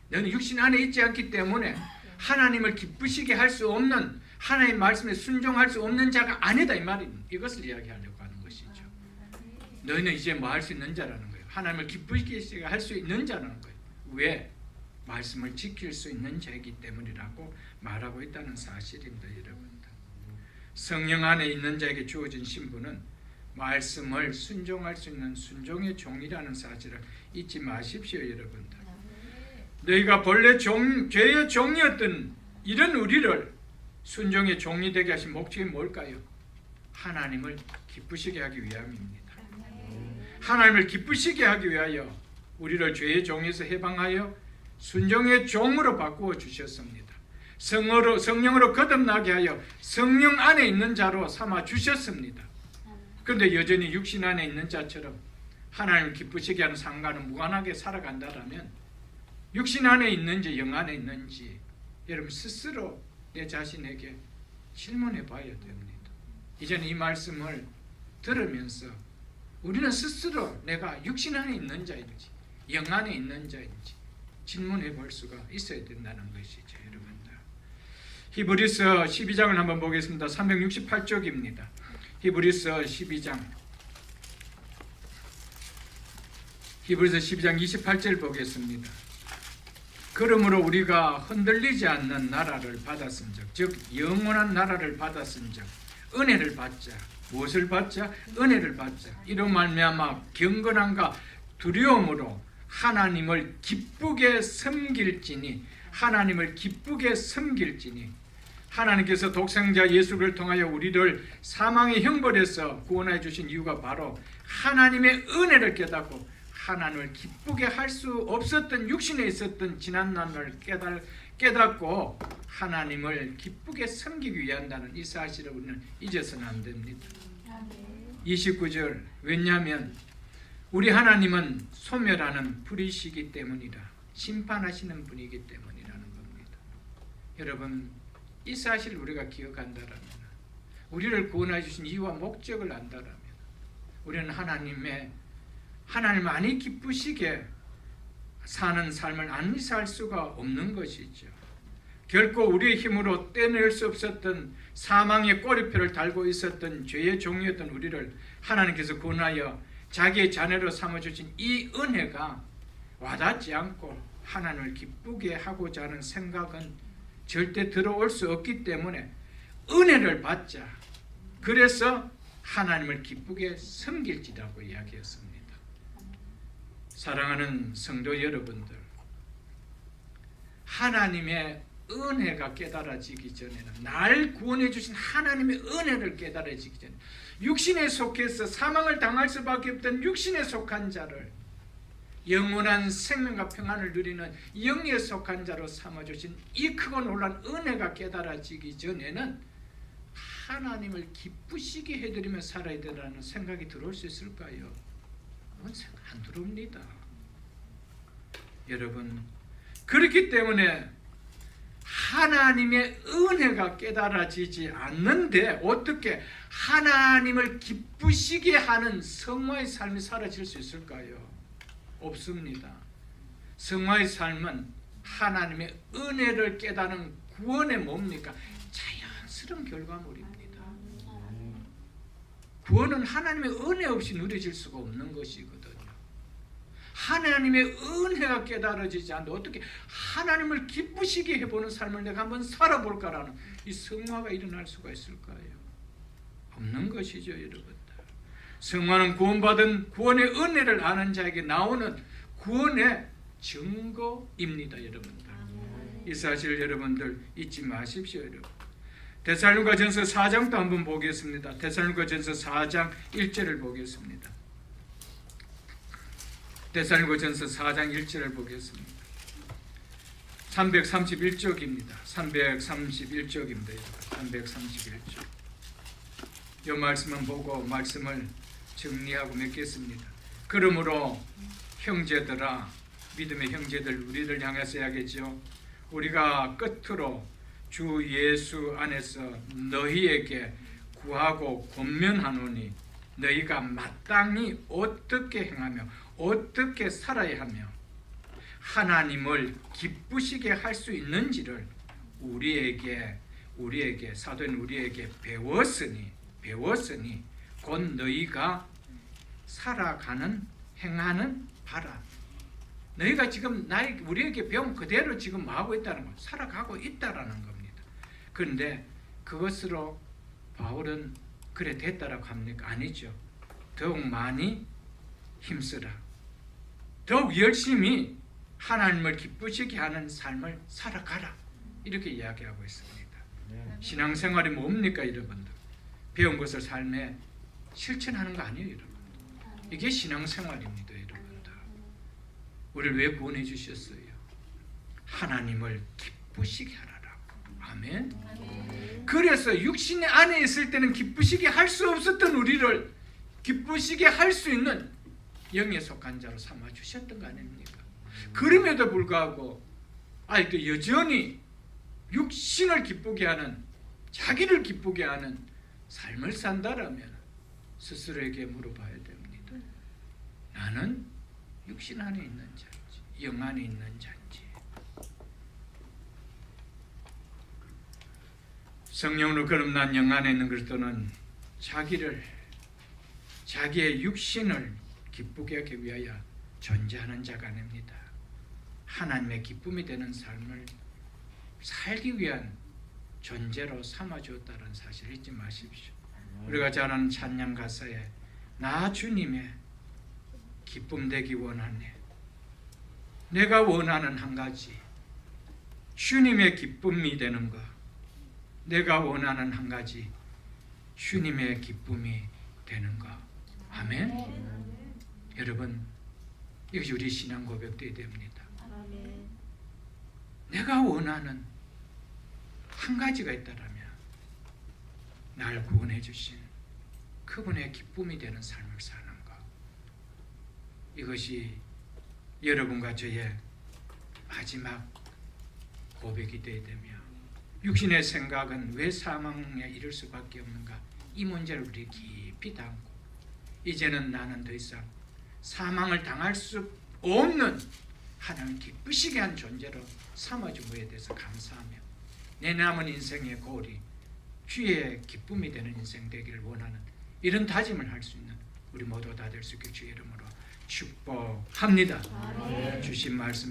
A: 너는 육신 안에 있지 않기 때문에 하나님을 기쁘시게 할 수 없는, 하나님 말씀에 순종할 수 없는 자가 아니다, 이 말입니다. 이것을 이야기하려고 하는 것이죠. 너희는 이제 뭐 할 수 있는 자라는 거예요. 하나님을 기쁘시게 할 수 있는 자라는 거예요. 왜? 말씀을 지킬 수 있는 자이기 때문이라고 말하고 있다는 사실입니다. 여러분들, 성령 안에 있는 자에게 주어진 신분은 말씀을 순종할 수 있는 순종의 종이라는 사실을 잊지 마십시오. 여러분들, 너희가 본래 죄의 종이었던 이런 우리를 순종의 종이 되게 하신 목적이 뭘까요? 하나님을 기쁘시게 하기 위함입니다. 하나님을 기쁘시게 하기 위하여 우리를 죄의 종에서 해방하여 순종의 종으로 바꾸어 주셨습니다. 성령으로 거듭나게 하여 성령 안에 있는 자로 삼아 주셨습니다. 그런데 여전히 육신 안에 있는 자처럼 하나님을 기쁘시게 하는 상관은 무관하게 살아간다면, 육신 안에 있는지 영 안에 있는지 여러분 스스로 내 자신에게 질문해 봐야 됩니다. 이제는 이 말씀을 들으면서 우리는 스스로 내가 육신 안에 있는 자인지 영 안에 있는 자인지 질문해 볼 수가 있어야 된다는 것이죠. 여러분들, 히브리서 12장을 한번 보겠습니다. 368쪽입니다. 히브리서 12장 28절 보겠습니다. 그러므로 우리가 흔들리지 않는 나라를 받았은즉, 즉 영원한 나라를 받았은즉 은혜를 받자. 무엇을 받자? 은혜를 받자. 이로 말미암아 경건함과 두려움으로 하나님을 기쁘게 섬길지니, 하나님을 기쁘게 섬길지니. 하나님께서 독생자 예수를 통하여 우리를 사망의 형벌에서 구원해 주신 이유가 바로 하나님의 은혜를 깨닫고 하나님을 기쁘게 할 수 없었던 육신에 있었던 지난날을 깨닫고 하나님을 기쁘게 섬기기 위한다는 이 사실을 우리는 잊어서는 안 됩니다. 29절, 왜냐하면 우리 하나님은 소멸하는 불이시기 때문이라. 심판하시는 분이기 때문이라는 겁니다. 여러분, 이 사실을 우리가 기억한다면, 우리를 구원해 주신 이유와 목적을 안다면 우리는 하나님 많이 기쁘시게 사는 삶을 안 살 수가 없는 것이죠. 결코 우리의 힘으로 떼낼 수 없었던 사망의 꼬리표를 달고 있었던 죄의 종이었던 우리를 하나님께서 구원하여 자기의 자녀로 삼아주신 이 은혜가 와닿지 않고 하나님을 기쁘게 하고자 하는 생각은 절대 들어올 수 없기 때문에 은혜를 받자. 그래서 하나님을 기쁘게 섬길지라고 이야기했습니다. 사랑하는 성도 여러분들, 하나님의 은혜가 깨달아지기 전에는, 날 구원해 주신 하나님의 은혜를 깨달아지기 전에 육신에 속해서 사망을 당할 수밖에 없던 육신에 속한 자를 영원한 생명과 평안을 누리는 영에 속한 자로 삼아주신 이 크고 놀란 은혜가 깨달아지기 전에는 하나님을 기쁘시게 해드리며 살아야 된다는 생각이 들어올 수 있을까요? 그건 생각 안 들어옵니다. 여러분, 그렇기 때문에 하나님의 은혜가 깨달아지지 않는데 어떻게 하나님을 기쁘시게 하는 성화의 삶이 사라질 수 있을까요? 없습니다. 성화의 삶은 하나님의 은혜를 깨닫는 구원의 뭡니까? 자연스러운 결과물입니다. 구원은 하나님의 은혜 없이 누려질 수가 없는 것이거든요. 하나님의 은혜가 깨달아지지 않는데 어떻게 하나님을 기쁘시게 해보는 삶을 내가 한번 살아볼까라는 이 성화가 일어날 수가 있을까요? 없는 것이죠, 여러분들. 성화는 구원받은 구원의 은혜를 아는 자에게 나오는 구원의 증거입니다, 여러분들. 이 사실 여러분들 잊지 마십시오, 여러분. 데살로니가전서 4장도 한번 보겠습니다. 데살로니가전서 4장 1절을 보겠습니다. 데살로니가전서 4장 1절을 보겠습니다. 331쪽입니다. 331쪽입니다. 331쪽. 이 말씀은 보고 말씀을 정리하고 맺겠습니다. 그러므로 형제들아, 믿음의 형제들, 우리를 향해서 해야겠죠. 우리가 끝으로 주 예수 안에서 너희에게 구하고 권면하노니 너희가 마땅히 어떻게 행하며 어떻게 살아야 하며 하나님을 기쁘시게 할 수 있는지를 우리에게 사도인 우리에게 배웠으니 곧 너희가 살아가는 행하는 바라. 너희가 지금 우리에게 배운 그대로 지금 하고 있다는 것, 살아가고 있다라는 겁니다. 그런데 그것으로 바울은 그래 됐다라고 합니까? 아니죠. 더욱 많이 힘쓰라. 더욱 열심히 하나님을 기쁘시게 하는 삶을 살아가라. 이렇게 이야기하고 있습니다. 신앙생활이 뭡니까, 여러분들? 배운 것을 삶에 실천하는 거 아니에요, 여러분. 이게 신앙생활입니다, 여러분들. 우리를 왜 구원해 주셨어요? 하나님을 기쁘시게 하라고. 아멘. 그래서 육신 안에 있을 때는 기쁘시게 할 수 없었던 우리를 기쁘시게 할 수 있는 영에 속한 자로 삼아 주셨던 거 아닙니까? 그럼에도 불구하고 아직도 여전히 육신을 기쁘게 하는, 자기를 기쁘게 하는 삶을 산다라면 스스로에게 물어봐야 됩니다. 나는 육신 안에 있는 자인지 영 안에 있는 자인지. 성령으로 거듭난 영 안에 있는 그리스도는 자기의 육신을 기쁘게 하기 위하여 존재하는 자가 아닙니다. 하나님의 기쁨이 되는 삶을 살기 위한 존재로 삼아주었다는 사실을 잊지 마십시오. 우리가 잘 아는 찬양 가사에 나 주님의 기쁨 되기 원하네. 내가 원하는 한 가지, 주님의 기쁨이 되는 것. 내가 원하는 한 가지, 주님의 기쁨이 되는 것. 아멘. 여러분, 이것이 우리 신앙 고백되어야 됩니다. 내가 원하는 한 가지가 있다라면 날 구원해 주신 그분의 기쁨이 되는 삶을 사는 것. 이것이 여러분과 저의 마지막 고백이 되어야 되며, 육신의 생각은 왜 사망에 이를 수밖에 없는가? 이 문제를 우리 깊이 담고 이제는 나는 더 이상 사망을 당할 수 없는 하나님을 기쁘시게 한 존재로 삼아준 것에 대해서 감사하며 내 남은 인생의 고울이 주의 기쁨이 되는 인생 되기를 원하는 이런 다짐을 할 수 있는 우리 모두 다 될 수 있게 주의 이름으로 축복합니다. 주신 말씀